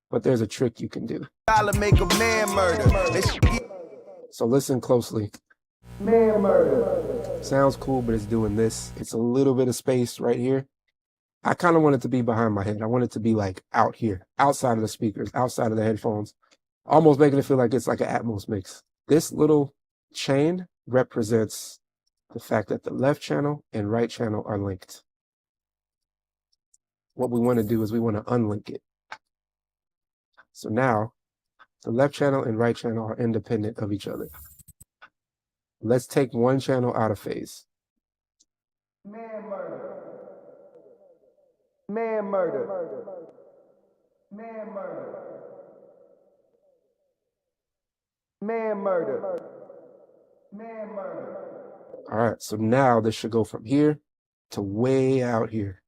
[SPEAKER 2] but there's a trick you can do.
[SPEAKER 3] Dollar make a man murder. Let's get
[SPEAKER 2] So listen closely.
[SPEAKER 3] man murder.
[SPEAKER 2] Sounds cool, but it's doing this. It's a little bit of space right here. I kind of want it to be behind my head. I want it to be like out here, outside of the speakers, outside of the headphones, almost making it feel like it's like an Atmos mix. This little chain represents the fact that the left channel and right channel are linked. What we want to do is we want to unlink it. So now the left channel and right channel are independent of each other. Let's take one channel out of phase.
[SPEAKER 3] Man murder. Man murder. Man murder. Man murder. Man murder.
[SPEAKER 2] All right, so now this should go from here to way out here.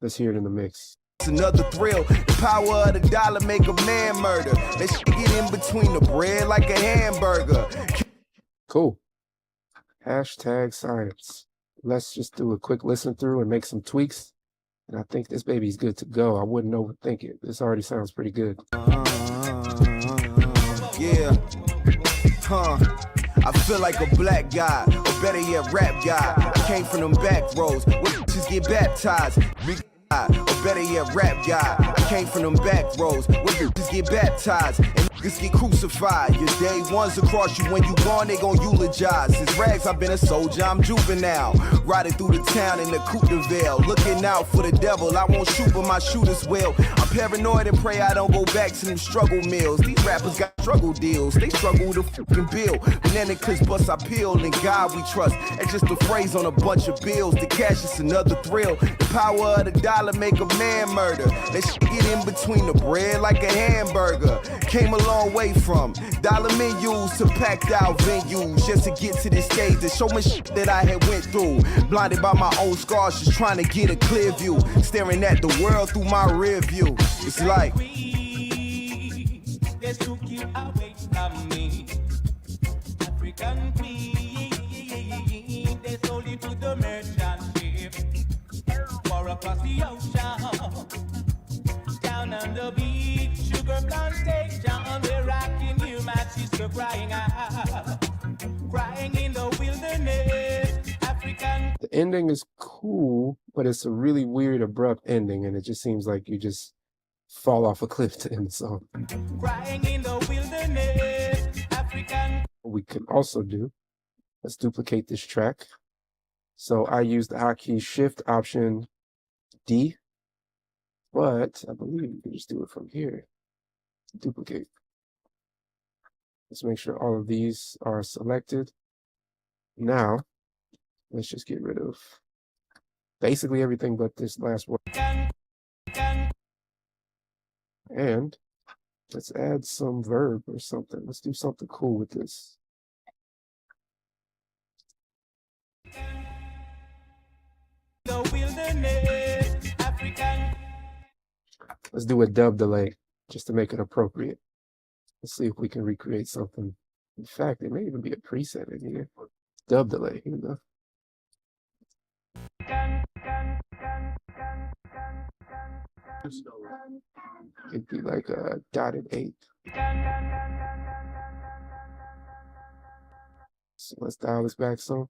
[SPEAKER 2] Let's hear it in the mix.
[SPEAKER 3] It's another thrill. The power of the dollar make a man murder. Let's get in between the bread like a hamburger.
[SPEAKER 2] Cool. Hashtag science. Let's just do a quick listen through and make some tweaks. And I think this baby's good to go. I wouldn't overthink it. This already sounds pretty good.
[SPEAKER 3] Yeah. I feel like a black guy, or better yet, rap guy. I came from them back roads where bitches get baptized. Or better yet, rap guy. I came from them back roads where bitches get baptized and niggas get crucified. Your day ones across you, when you gone, they gon' eulogize. Since rags, I've been a soldier, I'm juvenile. Riding through the town in the Coupe de Ville, looking out for the devil. I won't shoot, but my shooters will. I'm paranoid and pray I don't go back to them struggle meals. These rappers got struggle deals, they struggle to fucking build. Banana clips bust, I peel, in God we trust. It's just a phrase on a bunch of bills. The cash is another thrill. The power of the dollar make a man murder. Let's get in between the bread like a hamburger. Came a long way from dollar menus to packed out venues just to get to this stage to show me shit that I had went through. Blinded by my own scars, just trying to get a clear view. Staring at the world through my rear view. It's like
[SPEAKER 4] they took you away from me. African queen, they sold you to the merchant ship. Far across the ocean, down on the beach, sugar plantation, they're rocking you, my sister crying out, crying in the wilderness. African.
[SPEAKER 2] The ending is cool, but it's a really weird, abrupt ending, and it just seems like you just fall off a cliff to end the song.
[SPEAKER 4] Crying in the wilderness, African.
[SPEAKER 2] What we can also do, let's duplicate this track. So I use the hotkey Shift Option D, but I believe you can just do it from here. Duplicate. Let's make sure all of these are selected. Now, let's just get rid of basically everything but this last word. And let's add some verb or something. Let's do something cool with this.
[SPEAKER 4] The wilderness, African.
[SPEAKER 2] Let's do a dub delay just to make it appropriate. Let's see if we can recreate something. In fact, there may even be a preset in here. Dub delay, you know. It'd be like a dotted 8. So let's dial this back some.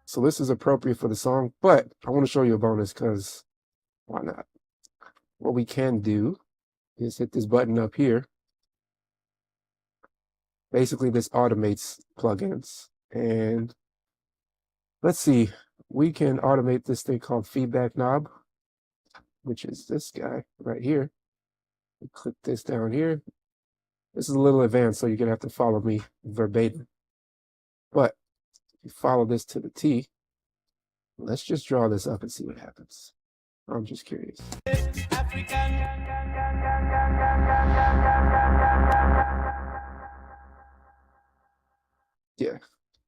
[SPEAKER 2] So this is appropriate for the song, but I want to show you a bonus because why not? What we can do is hit this button up here. Basically, this automates plugins. And let's see, we can automate this thing called feedback knob, which is this guy right here. We click this down here. This is a little advanced, so you're going to have to follow me verbatim. But if you follow this to the T, let's just draw this up and see what happens. I'm just curious. Yeah,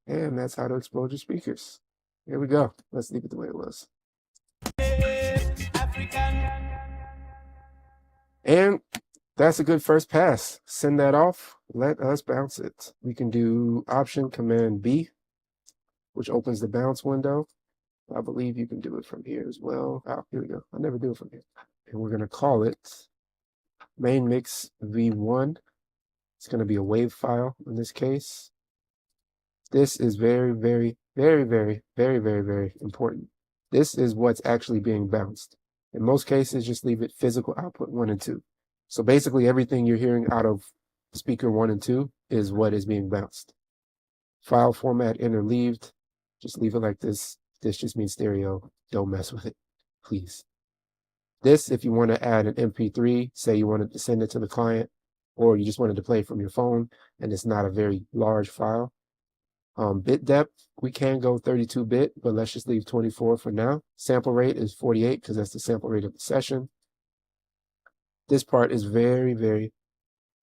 [SPEAKER 2] and that's how to explode your speakers. Here we go. Let's leave it the way it was. And that's a good first pass. Send that off. Let us bounce it. We can do Option Command B, which opens the bounce window. I believe you can do it from here as well. Oh, here we go. I never do it from here. And we're going to call it main mix V1. It's going to be a wave file in this case. This is very, very, very, very, very, very, very important. This is what's actually being bounced. In most cases, just leave it physical output 1 and 2. So basically everything you're hearing out of speaker 1 and 2 is what is being bounced. File format interleaved. Just leave it like this. This just means stereo. Don't mess with it, please. This, if you want to add an MP3, say you wanted to send it to the client, or you just wanted to play from your phone, and it's not a very large file. Bit depth, we can go 32-bit, but let's just leave 24 for now. Sample rate is 48 because that's the sample rate of the session. This part is very, very,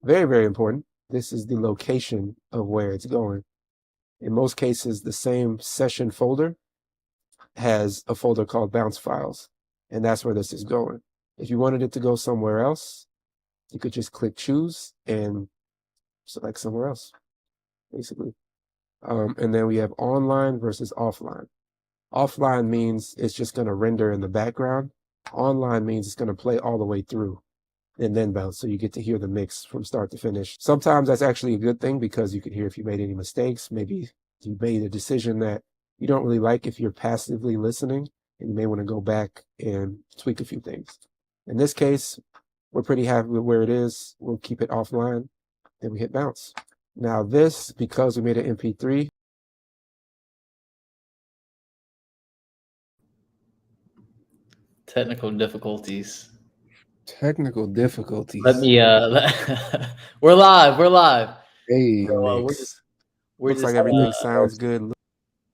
[SPEAKER 2] very, very important. This is the location of where it's going. In most cases, the same session folder has a folder called bounce files, and that's where this is going. If you wanted it to go somewhere else, you could just click choose and select somewhere else, basically. And then we have online versus offline. Offline means it's just going to render in the background. Online means it's going to play all the way through and then bounce, so you get to hear the mix from start to finish. Sometimes that's actually a good thing because you can hear if you made any mistakes. Maybe you made a decision that you don't really like if you're passively listening, and you may want to go back and tweak a few things. In this case, we're pretty happy with where it is. We'll keep it offline. Then we hit bounce. Now this, because we made an MP3,
[SPEAKER 1] Technical difficulties.
[SPEAKER 2] technical difficulties.
[SPEAKER 1] Let me we're live.
[SPEAKER 2] Hey,
[SPEAKER 1] So,
[SPEAKER 2] mix.
[SPEAKER 1] we're
[SPEAKER 2] Looks
[SPEAKER 1] just
[SPEAKER 2] like everything sounds good.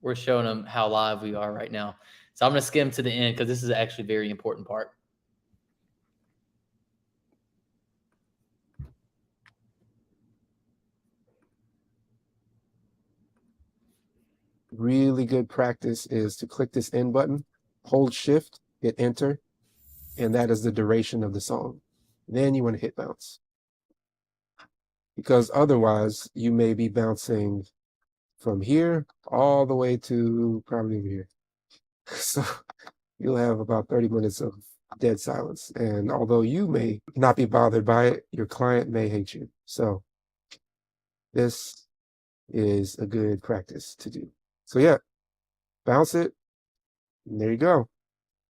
[SPEAKER 1] We're showing them how live we are right now. So I'm going to skim to the end because this is actually a very important part.
[SPEAKER 2] Really good practice is to click this end button, hold shift, hit enter, and that is the duration of the song. Then you want to hit bounce. Because otherwise you may be bouncing from here all the way to probably over here. So you'll have about 30 minutes of dead silence. And although you may not be bothered by it, your client may hate you. So this is a good practice to do. So yeah, bounce it. And there you go.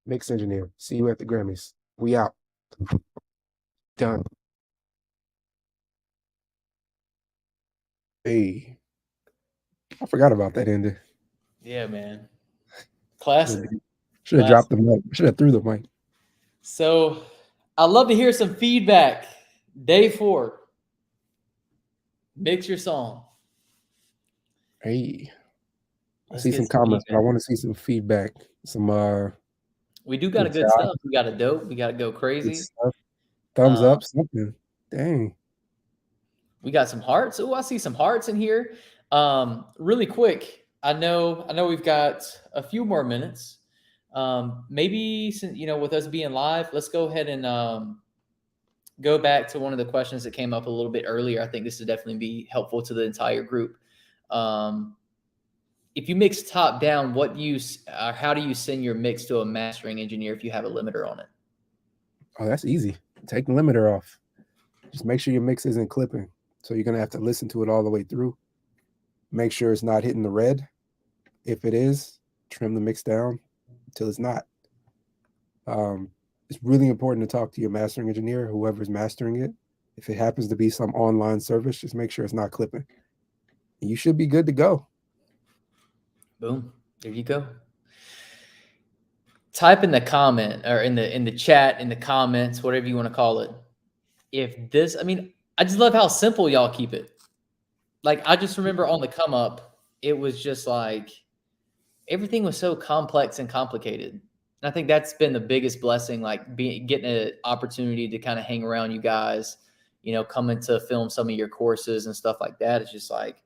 [SPEAKER 2] Mix engineer. See you at the Grammys. We out. Done. Hey, I forgot about that ending.
[SPEAKER 1] Yeah, man. Classic.
[SPEAKER 2] Should have dropped the mic. Should have threw the mic.
[SPEAKER 1] So I'd love to hear some feedback. Day 4. Mix your song.
[SPEAKER 2] Hey. I
[SPEAKER 1] Let's
[SPEAKER 2] see
[SPEAKER 1] get
[SPEAKER 2] some comments, but I
[SPEAKER 1] feedback.
[SPEAKER 2] want to see some feedback. Some
[SPEAKER 1] We do got a good stuff. We got a dope. We got to go
[SPEAKER 2] good
[SPEAKER 1] crazy.
[SPEAKER 2] stuff. Thumbs up, something. Dang.
[SPEAKER 1] We got some hearts. Oh, I see some hearts in here. Really quick. I know we've got a few more minutes. Maybe since with us being live, let's go ahead and go back to one of the questions that came up a little bit earlier. I think this would definitely be helpful to the entire group. If you mix top down, how do you send your mix to a mastering engineer if you have a limiter on it?
[SPEAKER 2] Oh, that's easy. Take the limiter off. Just make sure your mix isn't clipping. So you're going to have to listen to it all the way through. Make sure it's not hitting the red. If it is, trim the mix down until it's not. It's really important to talk to your mastering engineer, whoever's mastering it. If it happens to be some online service, just make sure it's not clipping. You should be good to go.
[SPEAKER 1] Boom. There you go. Type in the comment or in the chat, in the comments, whatever you want to call it. I just love how simple y'all keep it. Like, I just remember on the come up, it was just like everything was so complex and complicated. And I think that's been the biggest blessing, like getting an opportunity to kind of hang around you guys, coming to film some of your courses and stuff like that. It's just like,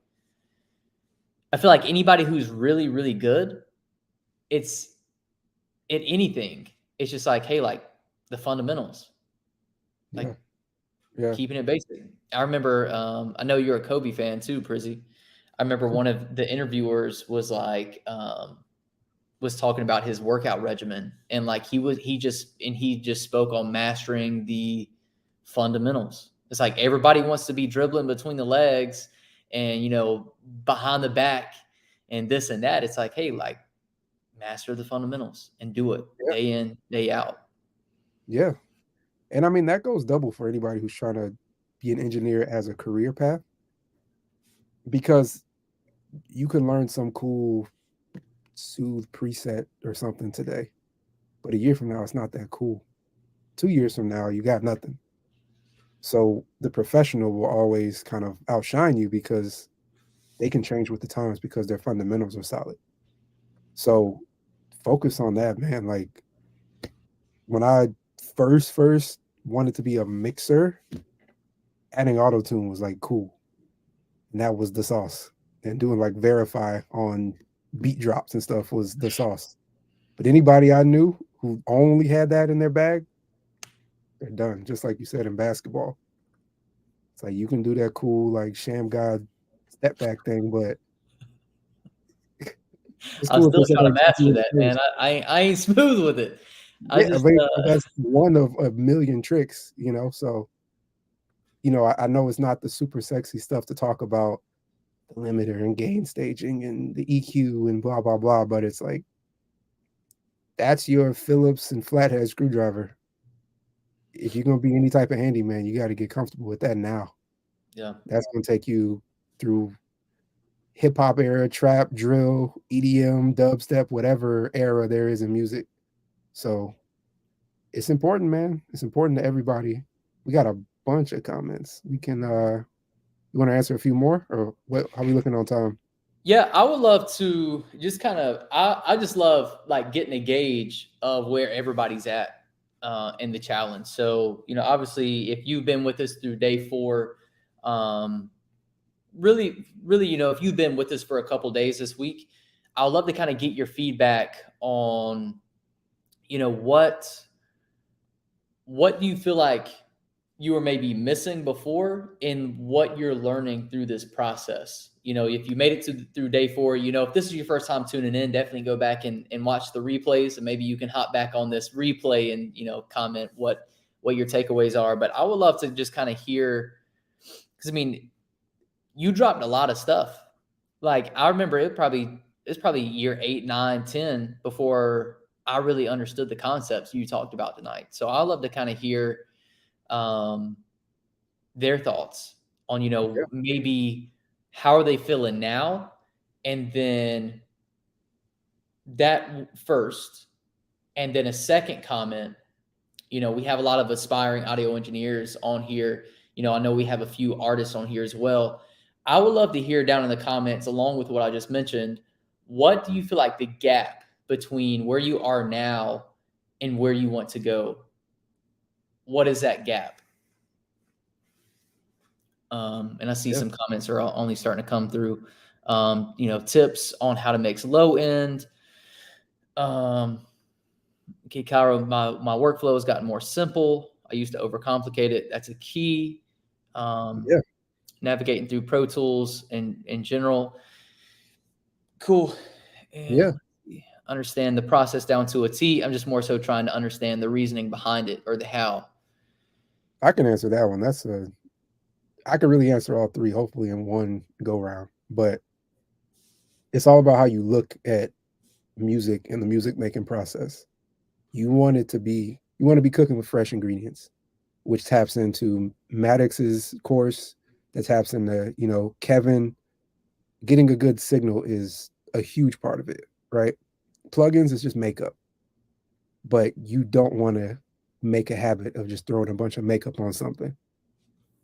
[SPEAKER 1] I feel like anybody who's really, really good, it's at anything. It's just like, hey, like the fundamentals, like keeping it basic. I remember, I know you're a Kobe fan too, Prizzie. I remember one of the interviewers was like, was talking about his workout regimen, and like he just spoke on mastering the fundamentals. It's like everybody wants to be dribbling between the legs and, behind the back and this and that. It's like, hey, like master the fundamentals and do it day in, day out.
[SPEAKER 2] Yeah. And I mean, that goes double for anybody who's trying to be an engineer as a career path, because you can learn some cool soothe preset or something today, but a year from now, it's not that cool. 2 years from now, you got nothing. So the professional will always kind of outshine you because they can change with the times because their fundamentals are solid. So focus on that, man. Like when I first wanted to be a mixer, adding auto-tune was like cool. And that was the sauce. And doing like verify on beat drops and stuff was the sauce. But anybody I knew who only had that in their bag, they're done. Just like you said in basketball. It's like you can do that cool like Sham God step back thing, but
[SPEAKER 1] I'm still trying to master that, man. I ain't smooth with it.
[SPEAKER 2] That's one of a million tricks, so I know it's not the super sexy stuff to talk about, the limiter and gain staging and the EQ and blah blah blah, but it's like that's your Phillips and flathead screwdriver. If you're gonna be any type of handyman, you got to get comfortable with that now.
[SPEAKER 1] Yeah,
[SPEAKER 2] that's gonna take you through hip hop era, trap, drill, EDM, dubstep, whatever era there is in music. So it's important, man. It's important to everybody. We got a bunch of comments. We can you want to answer a few more, or what? How are we looking on time?
[SPEAKER 1] Yeah, I would love to just kind of, I just love like getting a gauge of where everybody's at in the challenge. So, obviously if you've been with us through day 4, really, if you've been with us for a couple days this week, I would love to kind of get your feedback on, what do you feel like you were maybe missing before in what you're learning through this process? If you made it through day 4, if this is your first time tuning in, definitely go back and watch the replays, and maybe you can hop back on this replay and, comment what your takeaways are. But I would love to just kind of hear, because you dropped a lot of stuff. Like I remember it's probably year 8, 9, 10 before I really understood the concepts you talked about tonight. So I love to kind of hear their thoughts on, maybe how are they feeling now? And then that first, and then a second comment, we have a lot of aspiring audio engineers on here. I know we have a few artists on here as well. I would love to hear down in the comments, along with what I just mentioned, what do you feel like the gap between where you are now and where you want to go? What is that gap? And I see some comments are only starting to come through. Tips on how to mix low end. Okay, Cairo, my workflow has gotten more simple. I used to overcomplicate it. That's a key.
[SPEAKER 2] Yeah.
[SPEAKER 1] Navigating through Pro Tools and in general. Cool. And
[SPEAKER 2] Yeah.
[SPEAKER 1] understand the process down to a T. I'm just more so trying to understand the reasoning behind it or the how.
[SPEAKER 2] I can answer that one. I can really answer all three, hopefully in one go round. But it's all about how you look at music and the music making process. You want to be cooking with fresh ingredients, which taps into Maddox's course, that taps into, Kevin. Getting a good signal is a huge part of it, right? Plugins is just makeup. But you don't want to make a habit of just throwing a bunch of makeup on something.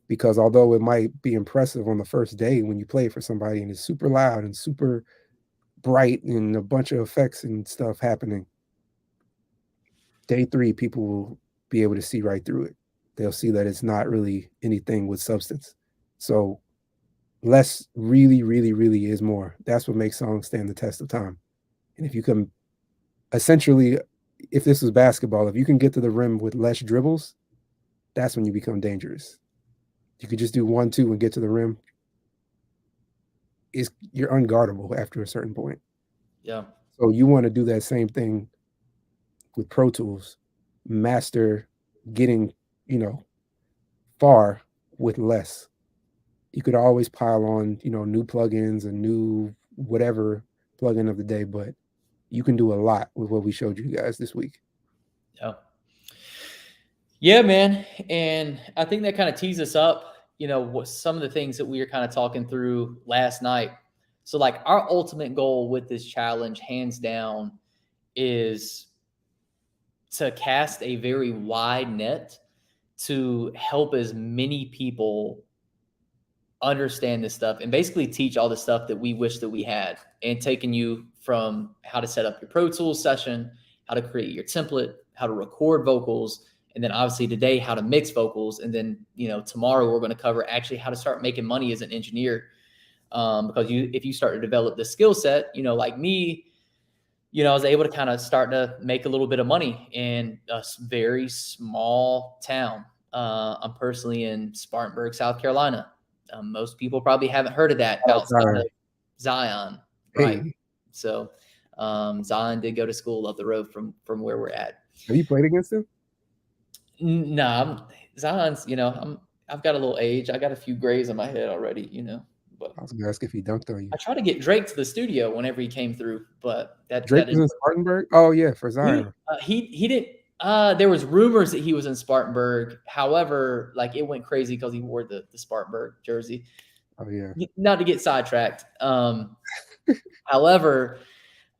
[SPEAKER 2] Because although it might be impressive on the first day when you play it for somebody and it's super loud and super bright and a bunch of effects and stuff happening, day 3, people will be able to see right through it. They'll see that it's not really anything with substance. So less really, really, really is more. That's what makes songs stand the test of time. And if you can essentially, if this was basketball, if you can get to the rim with less dribbles, that's when you become dangerous. You could just do 1-2 and get to the rim. You're unguardable after a certain point.
[SPEAKER 1] Yeah.
[SPEAKER 2] So you want to do that same thing with Pro Tools, master getting, far with less. You could always pile on, new plugins and new whatever plugin of the day, but you can do a lot with what we showed you guys this week.
[SPEAKER 1] Yeah. Yeah, man. And I think that kind of tees us up, what some of the things that we were kind of talking through last night. So like our ultimate goal with this challenge, hands down, is to cast a very wide net to help as many people understand this stuff and basically teach all the stuff that we wish that we had, and taking you from how to set up your Pro Tools session, how to create your template, how to record vocals, and then obviously today how to mix vocals, and then tomorrow we're going to cover actually how to start making money as an engineer, because if you start to develop the skill set, like me, I was able to kind of start to make a little bit of money in a very small town. I'm personally in Spartanburg, South Carolina. Most people probably haven't heard of that outside of Zion, right?
[SPEAKER 2] Hey.
[SPEAKER 1] So Zion did go to school up the road from where we're at.
[SPEAKER 2] Have you played against him?
[SPEAKER 1] No, Zion's, I've got a little age. I got a few grays on my head already, But
[SPEAKER 2] I was going to ask if he dunked on you.
[SPEAKER 1] I tried to get Drake to the studio whenever he came through, but
[SPEAKER 2] Drake was in Spartanburg? Oh, yeah, for Zion.
[SPEAKER 1] He didn't. There was rumors that he was in Spartanburg. However, like it went crazy because he wore the Spartanburg jersey.
[SPEAKER 2] Oh yeah.
[SPEAKER 1] Not to get sidetracked. However,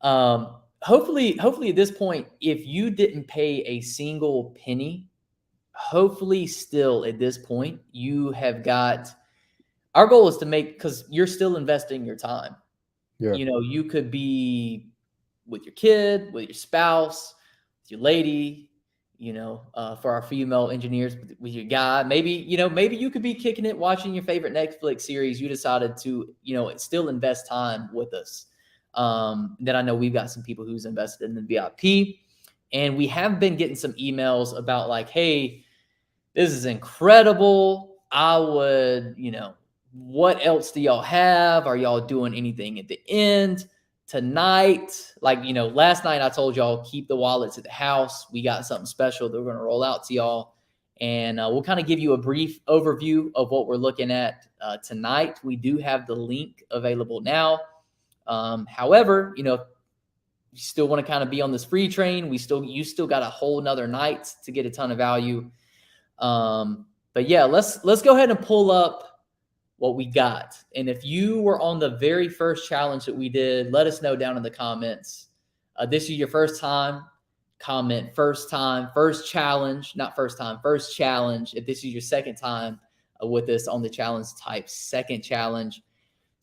[SPEAKER 1] hopefully at this point, if you didn't pay a single penny, hopefully still at this point you have got. Our goal is to make, because you're still investing your time.
[SPEAKER 2] Yeah.
[SPEAKER 1] You could be with your kid, with your spouse, with your lady, for our female engineers, with your guy. Maybe, maybe you could be kicking it, watching your favorite Netflix series. You decided to, still invest time with us. Then I know we've got some people who's invested in the VIP, and we have been getting some emails about like, hey, this is incredible. I would, what else do y'all have? Are y'all doing anything at the end tonight? Like, last night I told y'all keep the wallets at the house. We got something special that we're going to roll out to y'all. And we'll kind of give you a brief overview of what we're looking at tonight. We do have the link available now. However, you still want to kind of be on this free train. You still got a whole nother night to get a ton of value. But yeah, let's go ahead and pull up what we got. And if you were on the very first challenge that we did, let us know down in the comments. This is your first time, comment first time, first challenge, not first time, first challenge. If this is your second time with us on the challenge, type second challenge.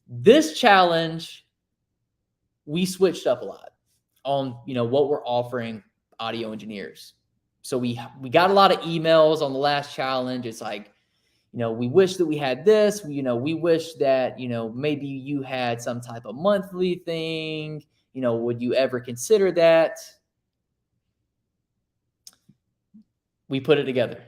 [SPEAKER 1] This challenge, we switched up a lot on, what we're offering audio engineers. So we got a lot of emails on the last challenge. It's like, we wish that we had this, we wish that, maybe you had some type of monthly thing, would you ever consider that? We put it together.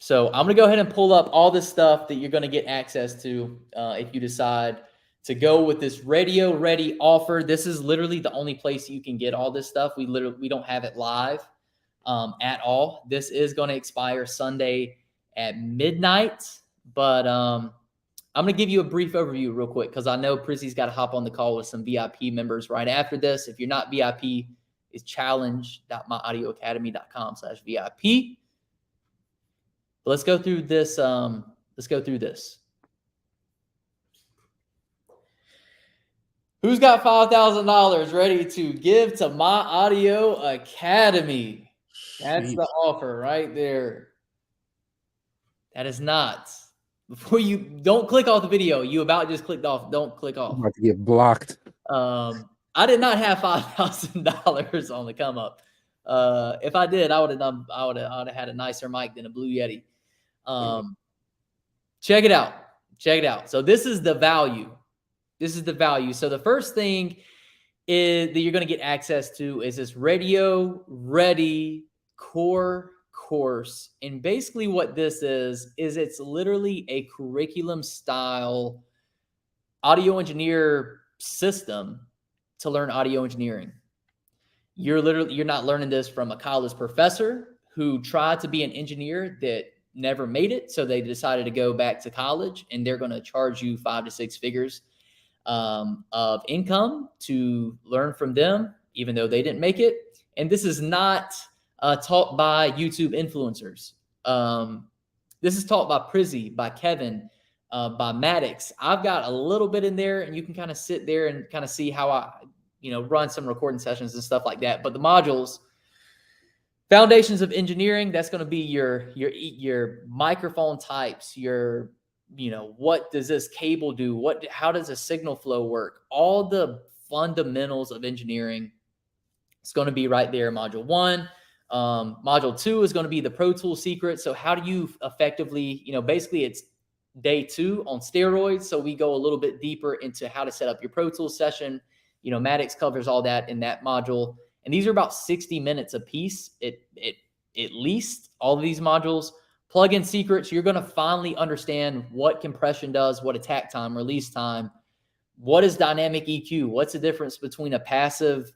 [SPEAKER 1] So I'm going to go ahead and pull up all this stuff that you're going to get access to if you decide to go with this Radio Ready offer. This is literally the only place you can get all this stuff. We don't have it live at all. This is going to expire Sunday at midnight, but I'm going to give you a brief overview real quick because I know Prizzie's got to hop on the call with some VIP members right after this. If you're not VIP, it's challenge.myaudioacademy.com/VIP. Let's go through this. Who's got $5,000 ready to give to My Audio Academy? That's the offer right there. That is not. Before you don't click off the video, you about just clicked off. Don't click off.
[SPEAKER 2] I'm about to get blocked.
[SPEAKER 1] I did not have $5,000 on the come up. If I did, I would have had a nicer mic than a Blue Yeti. Check it out. So this is the value. So the first thing is that you're going to get access to is this Radio Ready core course. And basically what this is it's literally a curriculum style audio engineer system to learn audio engineering. You're not learning this from a college professor who tried to be an engineer that never made it. So they decided to go back to college and they're going to charge you 5 to 6 figures of income to learn from them, even though they didn't make it. And this is not taught by YouTube influencers. This is taught by Prizzie, by Kevin, by Maddox. I've got a little bit in there, and you can kind of sit there and kind of see how I, run some recording sessions and stuff like that. But the modules, foundations of engineering, that's going to be your microphone types, your what does this cable do? How does a signal flow work? All the fundamentals of engineering. It's going to be right there in module 1. Module 2 is going to be the Pro Tools secret. So how do you effectively, basically it's day 2 on steroids. So we go a little bit deeper into how to set up your Pro Tools session. Maddox covers all that in that module. And these are about 60 minutes a piece, at least, all of these modules. Plugin secrets, you're going to finally understand what compression does, what attack time, release time, what is dynamic EQ, what's the difference between a passive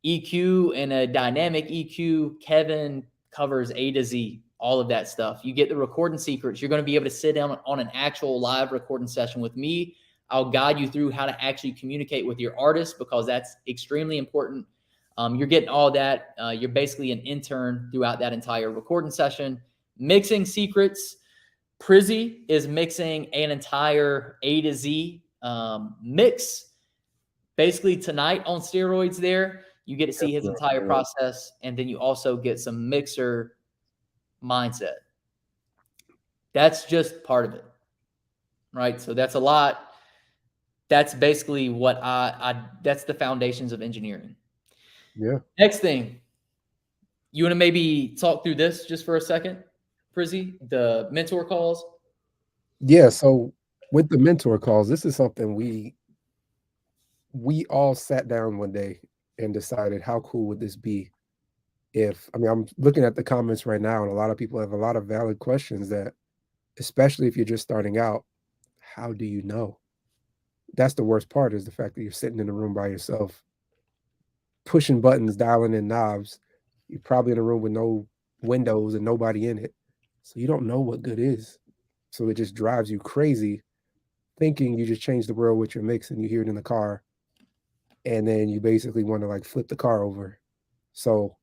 [SPEAKER 1] EQ and a dynamic EQ. Kevin covers A to Z, all of that stuff. You get the recording secrets. You're going to be able to sit down on an actual live recording session with me. I'll guide you through how to actually communicate with your artist because that's extremely important. You're getting all that. You're basically an intern throughout that entire recording session. Mixing secrets. Prizzie is mixing an entire A to Z mix. Basically tonight on steroids there. You get to see his entire process, and then you also get some mixer mindset. That's just part of it, right? So that's a lot. That's basically what that's the foundations of engineering.
[SPEAKER 2] Yeah.
[SPEAKER 1] Next thing, you want to maybe talk through this just for a second, Prizzie, the mentor calls?
[SPEAKER 2] Yeah, so with the mentor calls, this is something we all sat down one day and decided how cool would this be if, I'm looking at the comments right now and a lot of people have a lot of valid questions that, especially if you're just starting out, how do you know? That's the worst part, is the fact that you're sitting in a room by yourself, pushing buttons, dialing in knobs. You're probably in a room with no windows and nobody in it. So you don't know what good is. So it just drives you crazy thinking you just changed the world with your mix and you hear it in the car. And then you basically want to flip the car over. So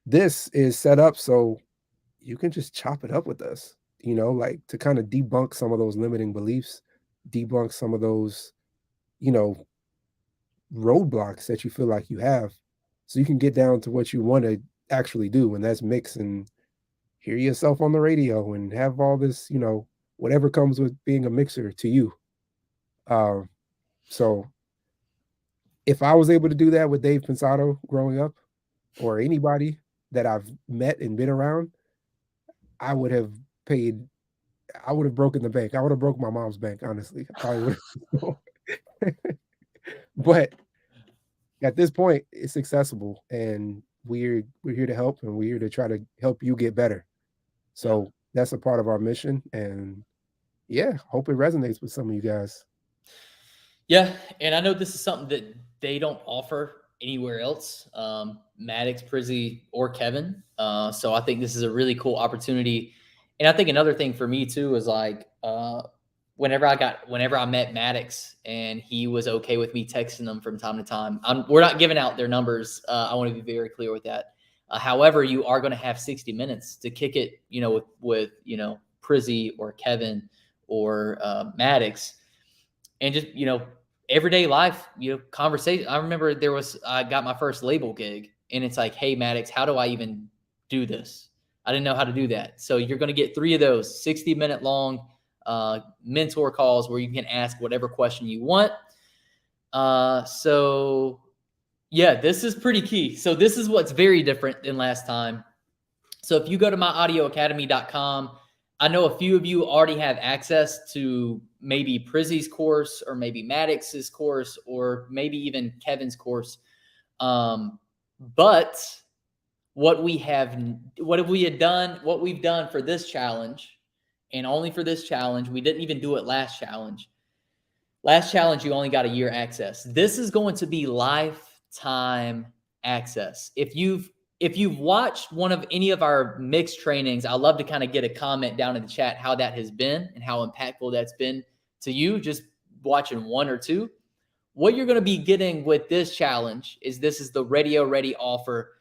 [SPEAKER 2] this is set up so you can just chop it up with us, to kind of debunk some of those limiting beliefs, debunk some of those, roadblocks that you feel like you have, so you can get down to what you want to actually do, and that's mix and hear yourself on the radio and have all this, whatever comes with being a mixer to you. So if I was able to do that with Dave Pensato growing up, or anybody that I've met and been around, I would have broken the bank. I would have broke my mom's bank, honestly. I probably would have. But at this point, it's accessible, and we're here to help, and we're here to try to help you get better. So that's a part of our mission, and yeah, hope it resonates with some of you guys.
[SPEAKER 1] Yeah, and I know this is something that they don't offer anywhere else, Maddox, Prizzie, or Kevin. So I think this is a really cool opportunity. And I think another thing for me too is like whenever I met Maddox and he was okay with me texting them from time to time. We're not giving out their numbers. I want to be very clear with that. However, you are going to have 60 minutes to kick it, with Prizzie or Kevin or Maddox, and just everyday life, conversation. I remember I got my first label gig, and it's like, hey Maddox, how do I even do this? I didn't know how to do that. So you're going to get 3 of those 60-minute long mentor calls where you can ask whatever question you want. So yeah, this is pretty key. So this is what's very different than last time. So if you go to myaudioacademy.com, I know a few of you already have access to maybe Prizzie's course or maybe Maddox's course or maybe even Kevin's course. But what we've done for this challenge, and only for this challenge, we didn't even do it last challenge. Last challenge, you only got a year access. This is going to be lifetime access. If you've watched any of our mixed trainings, I'd love to kind of get a comment down in the chat how that has been and how impactful that's been to you, just watching 1 or 2. What you're going to be getting with this challenge is this is the Radio Ready offer.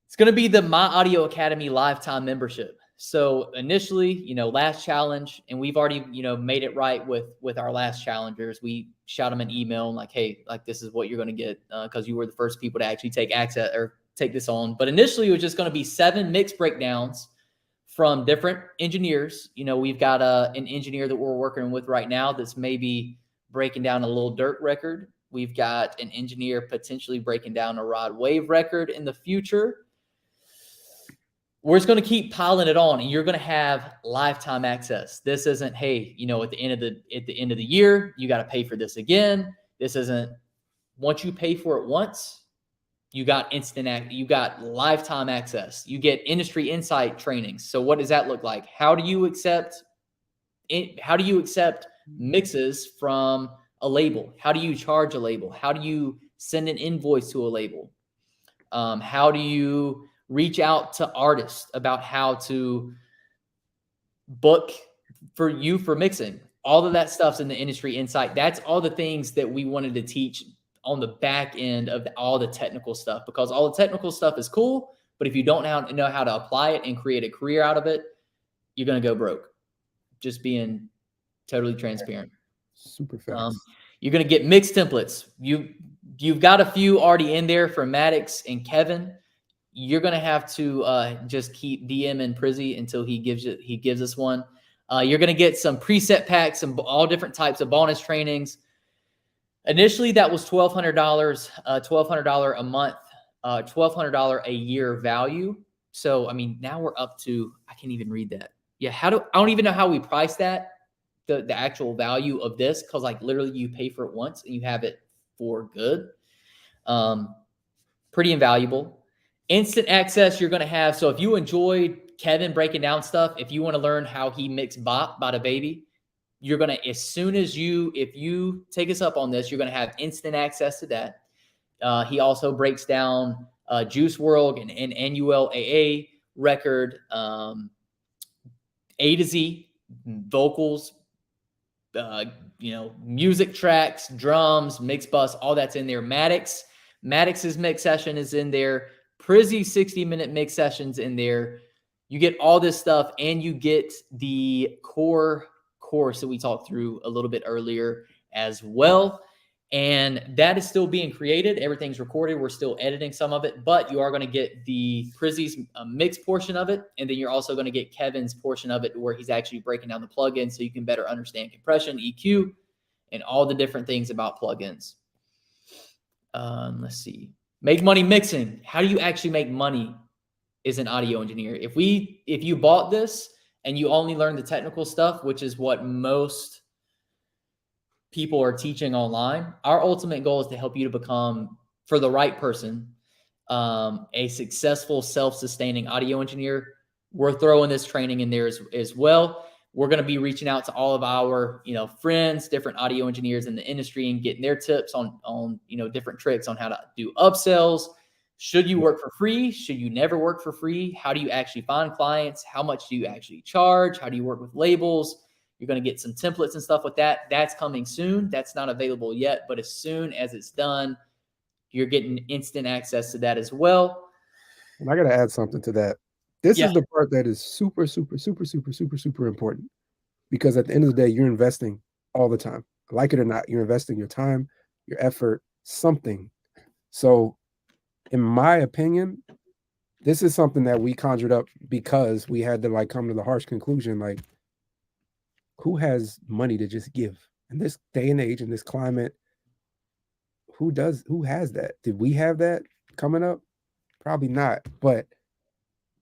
[SPEAKER 1] It's going to be the My Audio Academy lifetime membership. So initially, last challenge, and we've already, made it right with our last challengers. We shot them an email like, hey, like this is what you're going to get because you were the first people to actually take access or take this on. But initially, it was just going to be 7 mix breakdowns from different engineers. We've got an engineer that we're working with right now that's maybe breaking down a Lil Durk record. We've got an engineer potentially breaking down a Rod Wave record in the future. We're just going to keep piling it on, and you're going to have lifetime access. This isn't, hey, at the end of the year, you got to pay for this again. This isn't, once you pay for it once, you got you got lifetime access. You get industry insight trainings. So what does that look like? How do you accept mixes from a label? How do you charge a label? How do you send an invoice to a label? How do you reach out to artists about how to book for mixing? All of that stuff's in the industry insight. That's all the things that we wanted to teach on the back end of all the technical stuff, because all the technical stuff is cool, but if you don't know how to apply it and create a career out of it, you're going to go broke. Just being totally transparent.
[SPEAKER 2] Super fast.
[SPEAKER 1] You're going to get mixed templates. You've got a few already in there from Maddox and Kevin. You're going to have to just keep DMing Prizzie until he gives us one. You're going to get some preset packs and all different types of bonus trainings. Initially, that was $1,200, $1,200 a month, $1,200 a year value. So, I mean, now we're up to, I can't even read that. Yeah, I don't even know how we price that, the actual value of this, because like literally you pay for it once and you have it for good. Pretty invaluable. Instant access you're going to have. So if you enjoyed Kevin breaking down stuff, if you want to learn how he mixed Bop, Bada Baby, you're going to, if you take us up on this, you're going to have instant access to that. He also breaks down Juice WRLD and Annuel AA record, A to Z, vocals, music tracks, drums, mix bus, all that's in there. Maddox's mix session is in there. Prizzie's 60-minute mix sessions in there. You get all this stuff, and you get the core course that we talked through a little bit earlier as well. And that is still being created. Everything's recorded. We're still editing some of it, but you are going to get the Prizzie's mix portion of it. And then you're also going to get Kevin's portion of it where he's actually breaking down the plugins so you can better understand compression, EQ, and all the different things about plugins. Let's see. Make money mixing. How do you actually make money as an audio engineer? If you bought this and you only learn the technical stuff, which is what most people are teaching online, our ultimate goal is to help you to become, for the right person, a successful self-sustaining audio engineer we're throwing this training in there as well. We're going to be reaching out to all of our, friends, different audio engineers in the industry, and getting their tips on different tricks on how to do upsells. Should you work for free? Should you never work for free? How do you actually find clients? How much do you actually charge? How do you work with labels? You're going to get some templates and stuff with that. That's coming soon. That's not available yet, but as soon as it's done, you're getting instant access to that as well.
[SPEAKER 2] And I got to add something to that. This
[SPEAKER 1] Yeah.
[SPEAKER 2] is the part that is super, super, super, super, super, super important, because at the end of the day, you're investing all the time. Like it or not, you're investing your time, your effort, something. So in my opinion, this is something that we conjured up because we had to come to the harsh conclusion, who has money to just give in this day and age, in this climate? Who has that? Did we have that coming up? Probably not. But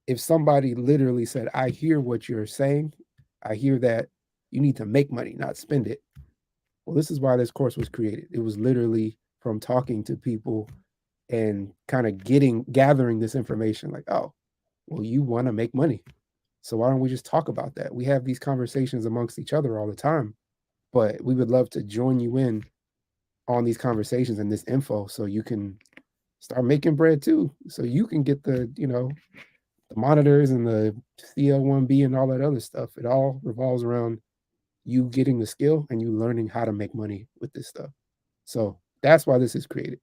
[SPEAKER 2] if somebody literally said, I hear what you're saying, I hear that you need to make money, not spend it. Well, this is why this course was created. It was literally from talking to people and kind of gathering this information, oh, well, you want to make money. So why don't we just talk about that? We have these conversations amongst each other all the time, but we would love to join you in on these conversations and this info so you can start making bread too. So you can get the monitors and the CL1B and all that other stuff. It all revolves around you getting the skill and you learning how to make money with this stuff. So that's why this is created.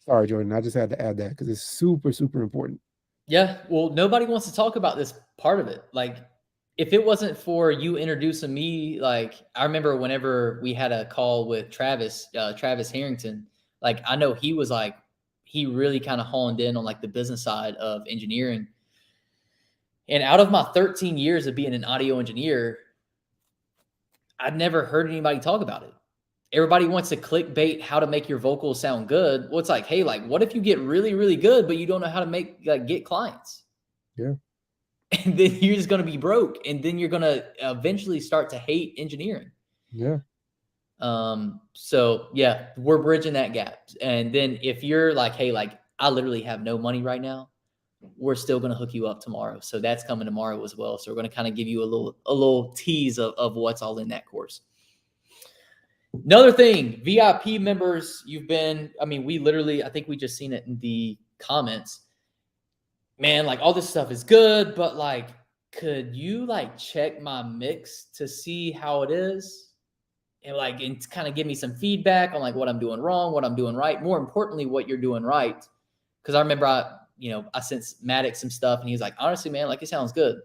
[SPEAKER 2] Sorry, Jordan, I just had to add that because it's super, super important.
[SPEAKER 1] Yeah, well, nobody wants to talk about this part of it. If it wasn't for you introducing me, I remember whenever we had a call with Travis Harrington, I know he was he really kind of honed in on the business side of engineering. And out of my 13 years of being an audio engineer, I'd never heard anybody talk about it. Everybody wants to clickbait how to make your vocals sound good. Well, it's hey, what if you get really, really good, but you don't know how to get clients?
[SPEAKER 2] Yeah.
[SPEAKER 1] And then you're just going to be broke. And then you're going to eventually start to hate engineering.
[SPEAKER 2] Yeah.
[SPEAKER 1] So yeah, we're bridging that gap. And then if you're hey, I literally have no money right now, we're still going to hook you up tomorrow. So that's coming tomorrow as well. So we're going to kind of give you a little tease of what's all in that course. Another thing, VIP members, we literally, I think we just seen it in the comments. Man, all this stuff is good, but could you check my mix to see how it is? And and kind of give me some feedback on what I'm doing wrong, what I'm doing right. More importantly, what you're doing right. Because I remember I sent Maddox some stuff and he's honestly, man, it sounds good.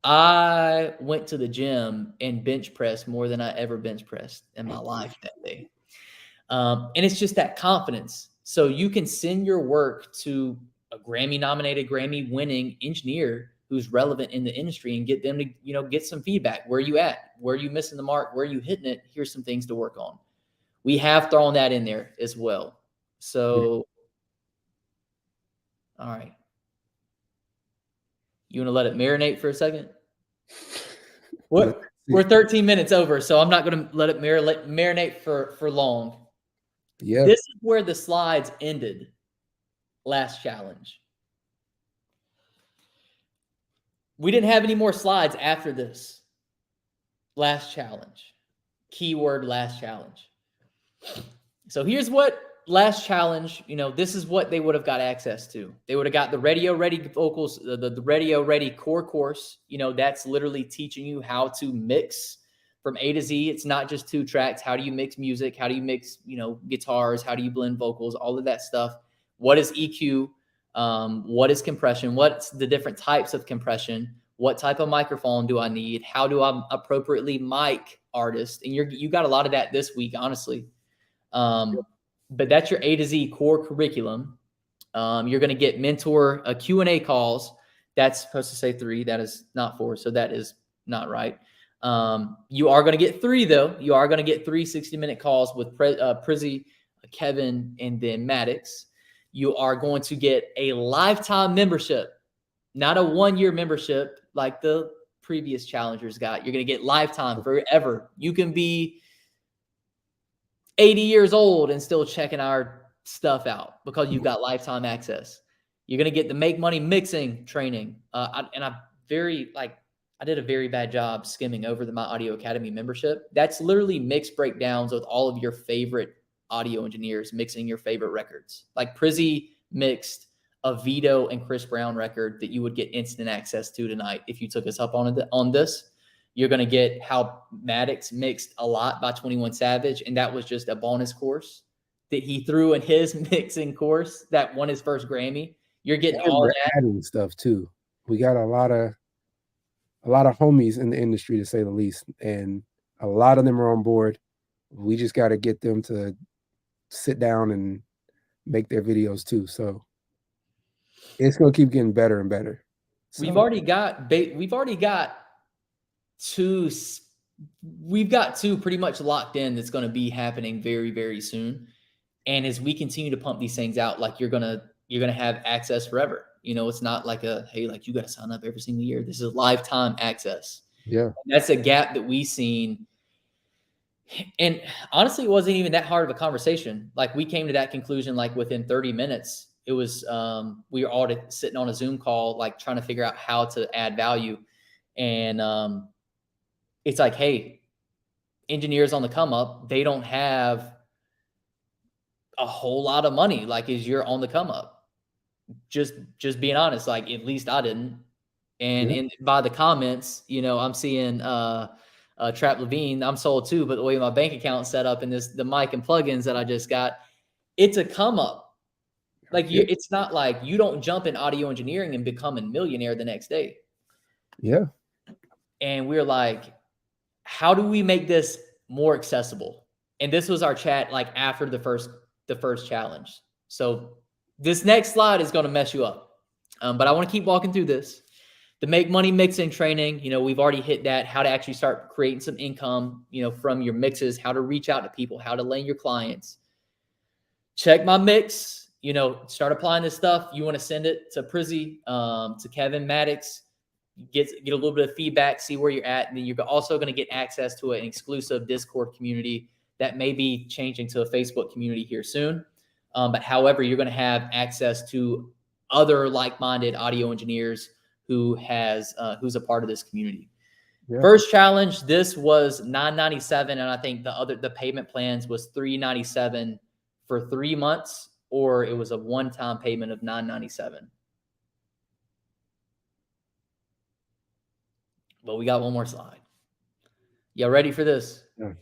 [SPEAKER 1] I went to the gym and bench pressed more than I ever bench pressed in my life that day. And it's just that confidence. So you can send your work to a Grammy-nominated, Grammy-winning engineer who's relevant in the industry and get them to, get some feedback. Where are you at? Where are you missing the mark? Where are you hitting it? Here's some things to work on. We have thrown that in there as well. So, all right. You want to let it marinate for a second? What? We're 13 minutes over, so I'm not going to let it marinate for long.
[SPEAKER 2] Yeah.
[SPEAKER 1] This is where the slides ended last challenge. We didn't have any more slides after this last challenge. Keyword last challenge. So here's what last challenge, this is what they would have got access to. They would have got the radio ready vocals, the radio ready core course. That's literally teaching you how to mix from A to Z. It's not just 2 tracks. How do you mix music? How do you mix, guitars? How do you blend vocals? All of that stuff. What is EQ? What is compression? What's the different types of compression? What type of microphone do I need? How do I appropriately mic artists? And you got a lot of that this week, honestly. But that's your A to Z core curriculum. You're going to get mentor Q&A calls. That's supposed to say 3. That is not 4. So that is not right. You are going to get 3, though. You are going to get 3 60-minute calls with Prizzie, Kevin, and then Maddox. You are going to get a lifetime membership, not a 1-year membership like the previous challengers got. You're going to get lifetime forever. You can be 80 years old and still checking our stuff out because you've got lifetime access. You're going to get the Make Money Mixing training. I did a very bad job skimming over My Audio Academy membership. That's literally mix breakdowns with all of your favorite audio engineers mixing your favorite records. Like Prizzie mixed a Vito and Chris Brown record that you would get instant access to tonight if you took us up on this. You're going to get how Maddox mixed A Lot by 21 Savage, and that was just a bonus course that he threw in his mixing course that won his first Grammy. You're getting all that.
[SPEAKER 2] Adding stuff too. We got a lot of homies in the industry, to say the least, and a lot of them are on board. We just got to get them to sit down and make their videos too. So it's going to keep getting better and better. So,
[SPEAKER 1] we've already got two pretty much locked in that's going to be happening very, very soon. And as we continue to pump these things out, like you're going to have access forever. You know, it's not like hey, like you got to sign up every single year. This is lifetime access.
[SPEAKER 2] Yeah.
[SPEAKER 1] And that's a gap that we've seen. And honestly, it wasn't even that hard of a conversation. Like we came to that conclusion, like within 30 minutes, it was, we were all sitting on a Zoom call, like trying to figure out how to add value. And it's like, hey, engineers on the come up, they don't have a whole lot of money. Like as you're on the come up, just being honest, like at least I didn't. And by the comments, you know, I'm seeing, Trap Levine, I'm sold too, but the way my bank account's set up and the mic and plugins that I just got, it's a come up. Like it's not like you don't jump in audio engineering and become a millionaire the next day.
[SPEAKER 2] Yeah.
[SPEAKER 1] And we're like, how do we make this more accessible? And this was our chat like after the first challenge. So this next slide is going to mess you up. But I want to keep walking through this. The Make Money Mixing training, you know, we've already hit that, how to actually start creating some income, you know, from your mixes, how to reach out to people, how to land your clients. Check My Mix, you know, start applying this stuff. You want to send it to Prizzie, to Kevin Maddox, get a little bit of feedback, see where you're at. And then you're also going to get access to an exclusive Discord community that may be changing to a Facebook community here soon. But however, you're going to have access to other like-minded audio engineers who's a part of this community. Yeah. First challenge, this was $997, and I think the payment plans was $397 for 3 months, or it was a one-time payment of $997. But we got one more slide. Y'all ready for this? Yeah.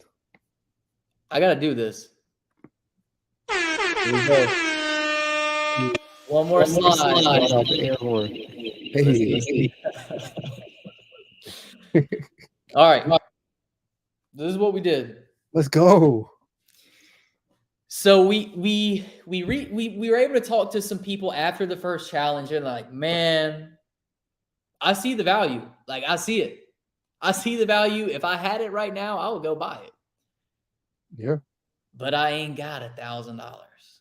[SPEAKER 1] I gotta do this. Here we go. One more slide. Hey. All right. This is what we did.
[SPEAKER 2] Let's go.
[SPEAKER 1] So we were able to talk to some people after the first challenge and like, man, I see the value. Like I see it. I see the value. If I had it right now, I would go buy it.
[SPEAKER 2] Yeah.
[SPEAKER 1] But I ain't got $1,000.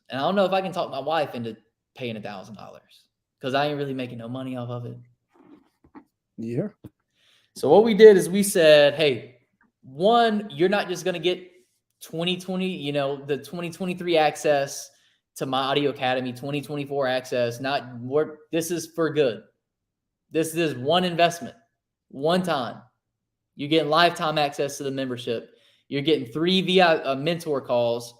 [SPEAKER 1] And I don't know if I can talk my wife into paying $1,000 because I ain't really making no money off of it.
[SPEAKER 2] Yeah.
[SPEAKER 1] So what we did is we said, hey, one, you're not just going to get 2020, you know, the 2023 access to My Audio Academy, 2024 access, this is for good. This is one investment, one time. You're getting lifetime access to the membership. You're getting 3 VI mentor calls.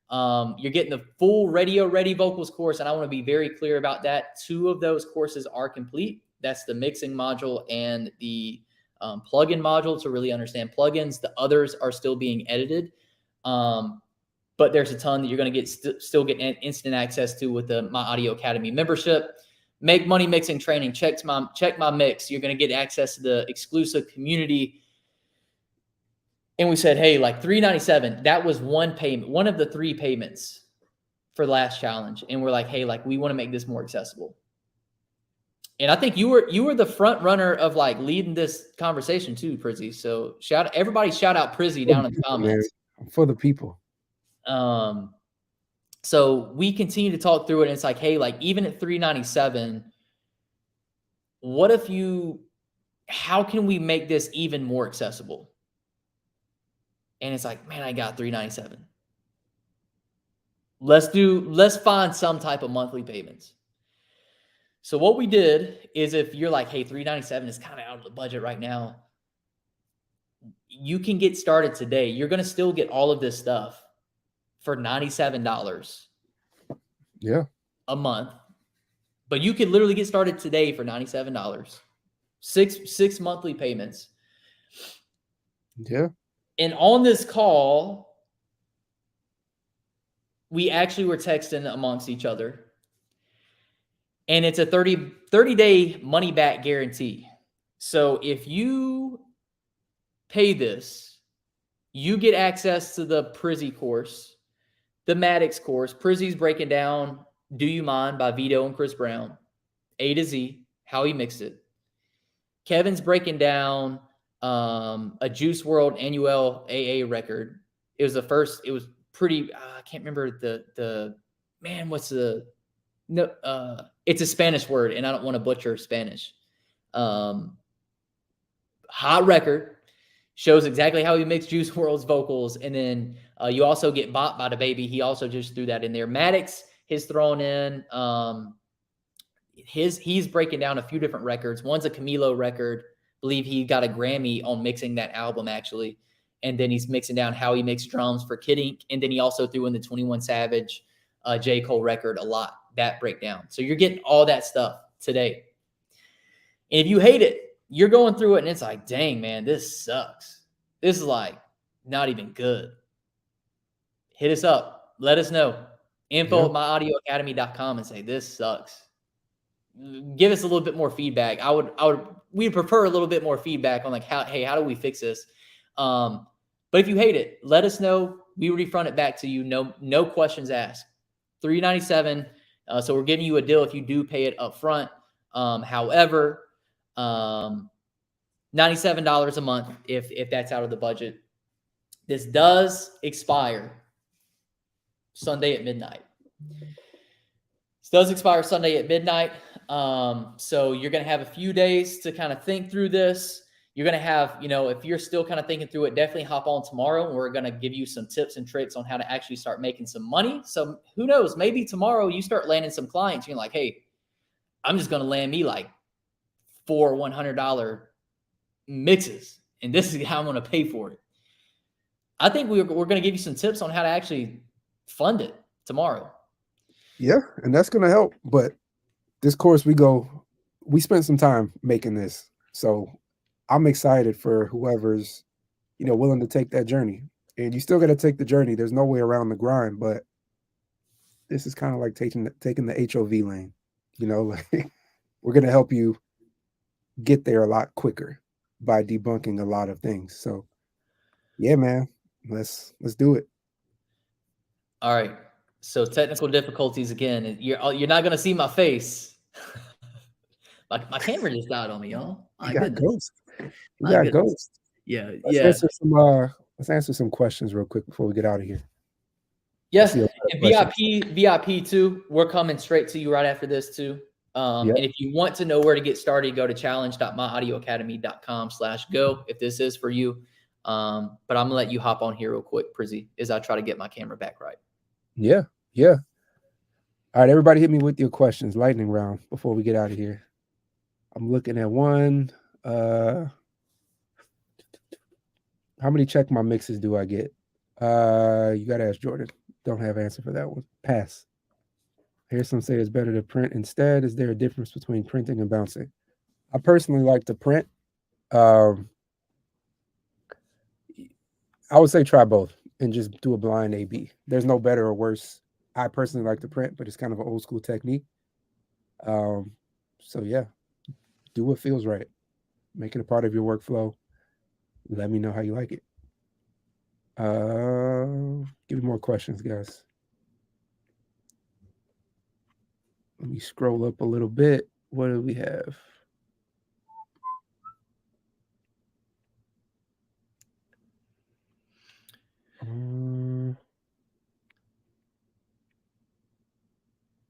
[SPEAKER 1] You're getting the full Radio Ready Vocals course, and I want to be very clear about that. 2 of those courses are complete. That's the mixing module and the plugin module to really understand plugins. The others are still being edited, but there's a ton that you're going to get still get instant access to with the My Audio Academy membership. Make Money Mixing training. Check my mix. You're going to get access to the exclusive community. And we said, hey, like $397, that was one payment, one of the 3 payments for the last challenge. And we're like, hey, like we want to make this more accessible. And I think you were the front runner of like leading this conversation too, Prizzie. So everybody shout out Prizzie down in the comments.
[SPEAKER 2] For the people.
[SPEAKER 1] So we continue to talk through it, and it's like, hey, like even at $397, how can we make this even more accessible? And it's like, man, I got $397. Let's find some type of monthly payments. So what we did is, if you're like, hey, $397 is kind of out of the budget right now, you can get started today. You're going to still get all of this stuff for $97 a month. But you could literally get started today for $97. Six monthly payments.
[SPEAKER 2] Yeah.
[SPEAKER 1] And on this call, we actually were texting amongst each other. And it's a 30-day money back guarantee. So if you pay this, you get access to the Prizzie course, the Maddox course. Prizzie's breaking down Do You Mind by Vito and Chris Brown, A to Z, how he mixed it. Kevin's breaking down a Juice WRLD Annual AA record. It was the first, it was pretty, I can't remember it's a Spanish word, and I don't want to butcher Spanish. Hot record. Shows exactly how he mixed Juice WRLD's vocals. And then you also get Bought by the Baby. He also just threw that in there. Maddox has thrown in he's breaking down a few different records. One's a Camilo record. I believe he got a Grammy on mixing that album, actually. And then he's mixing down how he mixed drums for Kid Ink. And then he also threw in the 21 Savage J. Cole record a lot, that breakdown. So you're getting all that stuff today. And if you hate it, you're going through it and it's like, dang, man, this sucks. This is like not even good. Hit us up. Let us know. info@myaudioacademy.com and say, this sucks. Give us a little bit more feedback. We'd prefer a little bit more feedback on like, how do we fix this? But if you hate it, let us know. We refund it back to you. No questions asked. $397. So we're giving you a deal if you do pay it up front. However, $97 a month if that's out of the budget. This does expire Sunday at midnight. So you're going to have a few days to kind of think through this. You're going to have, if you're still kind of thinking through it, definitely hop on tomorrow. And we're going to give you some tips and tricks on how to actually start making some money. So who knows, maybe tomorrow you start landing some clients. You're like, hey, I'm just going to land me like 4 $100 mixes, and this is how I'm going to pay for it. I think we're going to give you some tips on how to actually fund it tomorrow.
[SPEAKER 2] Yeah, and that's going to help. But this course, we spent some time making this, so I'm excited for whoever's willing to take that journey. And you still got to take the journey. There's no way around the grind, but this is kind of like taking the HOV lane. Like, we're going to help you get there a lot quicker by debunking a lot of things. So yeah, man, let's do it.
[SPEAKER 1] All right. So technical difficulties again. You're not gonna see my face. my camera just died on me, y'all.
[SPEAKER 2] You got ghost.
[SPEAKER 1] Yeah.
[SPEAKER 2] Let's answer some questions real quick before we get out of here.
[SPEAKER 1] Yes. And VIP too. We're coming straight to you right after this too. And if you want to know where to get started, go to challenge.myaudioacademy.com/go if this is for you. But I'm going to let you hop on here real quick, Prizzie, as I try to get my camera back right.
[SPEAKER 2] Yeah. All right, everybody hit me with your questions. Lightning round before we get out of here. I'm looking at one. How many check my mixes do I get? You got to ask Jordan. Don't have answer for that one. Pass. I hear some say it's better to print instead. Is there a difference between printing and bouncing? I personally like to print. I would say try both and just do a blind A/B. There's no better or worse. I personally like to print, but it's kind of an old school technique. So yeah, do what feels right. Make it a part of your workflow. Let me know how you like it. Give me more questions, guys. Let me scroll up a little bit. What do we have?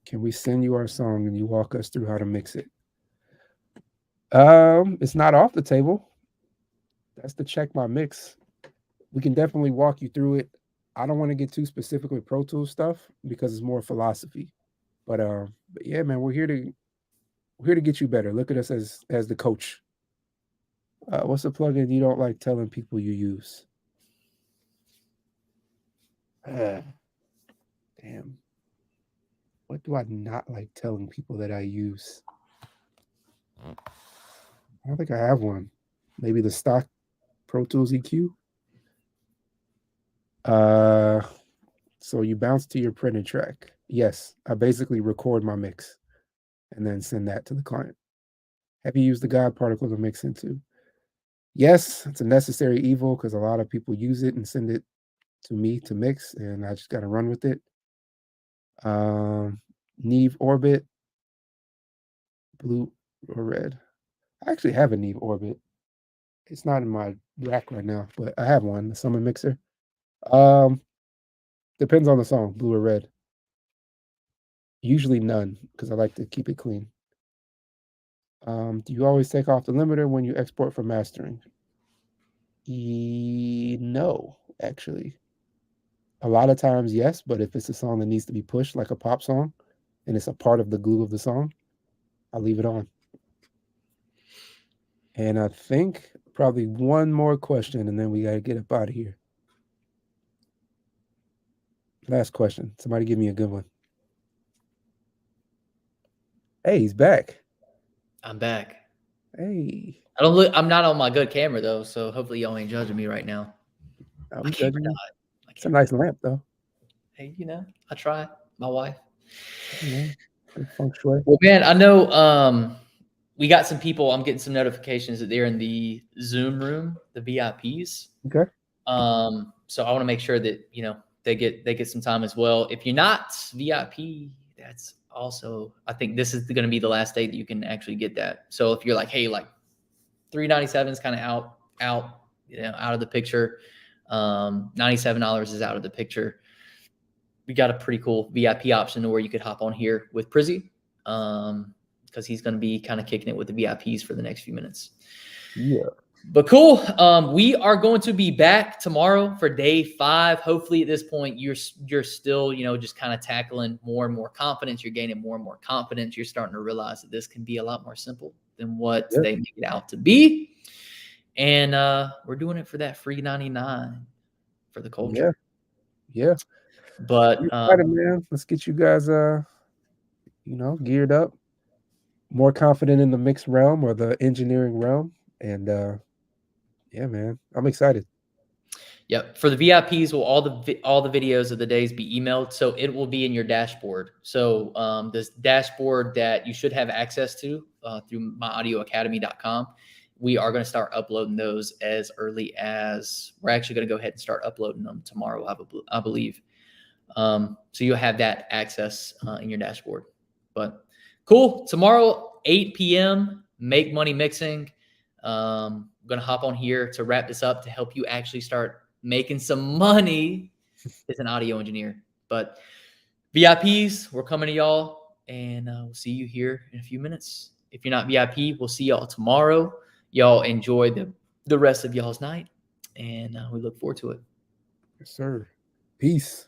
[SPEAKER 2] Can we send you our song and you walk us through how to mix it? It's not off the table. That's the check my mix. We can definitely walk you through it. I don't want to get too specific with Pro Tools stuff because it's more philosophy. But yeah, man, we're here to We're here to get you better. Look at us as the coach. What's the plugin you don't like telling people you use? Damn. What do I not like telling people that I use? I don't think I have one. Maybe the stock Pro Tools EQ. So you bounce to your printed track. Yes, I basically record my mix and then send that to the client. Have you used the God particle to mix into? Yes, it's a necessary evil because a lot of people use it and send it to me to mix, and I just got to run with it. Neve Orbit, blue or red. I actually have a Neve Orbit. It's not in my rack right now, but I have one, the Summon Mixer. Depends on the song, blue or red. Usually none, because I like to keep it clean. Do you always take off the limiter when you export for mastering? No, actually. A lot of times, yes, but if it's a song that needs to be pushed, like a pop song, and it's a part of the glue of the song, I'll leave it on. And I think probably one more question, and then we got to get up out of here. Last question. Somebody give me a good one. Hey, he's back.
[SPEAKER 1] I'm back.
[SPEAKER 2] Hey.
[SPEAKER 1] I'm not on my good camera though, so hopefully y'all ain't judging me right now.
[SPEAKER 2] I'm judging you. It's a nice lamp though.
[SPEAKER 1] Hey, I try. My wife.
[SPEAKER 2] Feng shui.
[SPEAKER 1] Well, man, I know we got some people. I'm getting some notifications that they're in the Zoom room, the VIPs.
[SPEAKER 2] Okay.
[SPEAKER 1] So I want to make sure that they get some time as well. If you're not VIP, that's also, I think this is going to be the last day that you can actually get that. So if you're like, hey, like $397 is kind of out of the picture. $97 is out of the picture. We got a pretty cool VIP option where you could hop on here with Prizzie, because he's going to be kind of kicking it with the VIPs for the next few minutes.
[SPEAKER 2] Yeah.
[SPEAKER 1] But cool. We are going to be back tomorrow for day 5. Hopefully at this point, you're still, just kind of tackling more and more confidence. You're gaining more and more confidence. You're starting to realize that this can be a lot more simple than what they make it out to be. And we're doing it for that free 99 for the culture.
[SPEAKER 2] Yeah.
[SPEAKER 1] But
[SPEAKER 2] man, let's get you guys geared up, more confident in the mixed realm or the engineering realm. And yeah, man, I'm excited.
[SPEAKER 1] Yep. For the VIPs, will all the videos of the days be emailed? So it will be in your dashboard. So this dashboard that you should have access to through myaudioacademy.com, we are going to start uploading those as early as we're actually going to go ahead and start uploading them tomorrow, I believe. So you'll have that access in your dashboard. But cool. Tomorrow, 8 p.m., Make Money Mixing. I'm going to hop on here to wrap this up to help you actually start making some money as an audio engineer. But VIPs, we're coming to y'all, and we'll see you here in a few minutes. If you're not VIP, we'll see y'all tomorrow. Y'all enjoy the rest of y'all's night, and we look forward to it.
[SPEAKER 2] Yes, sir. Peace.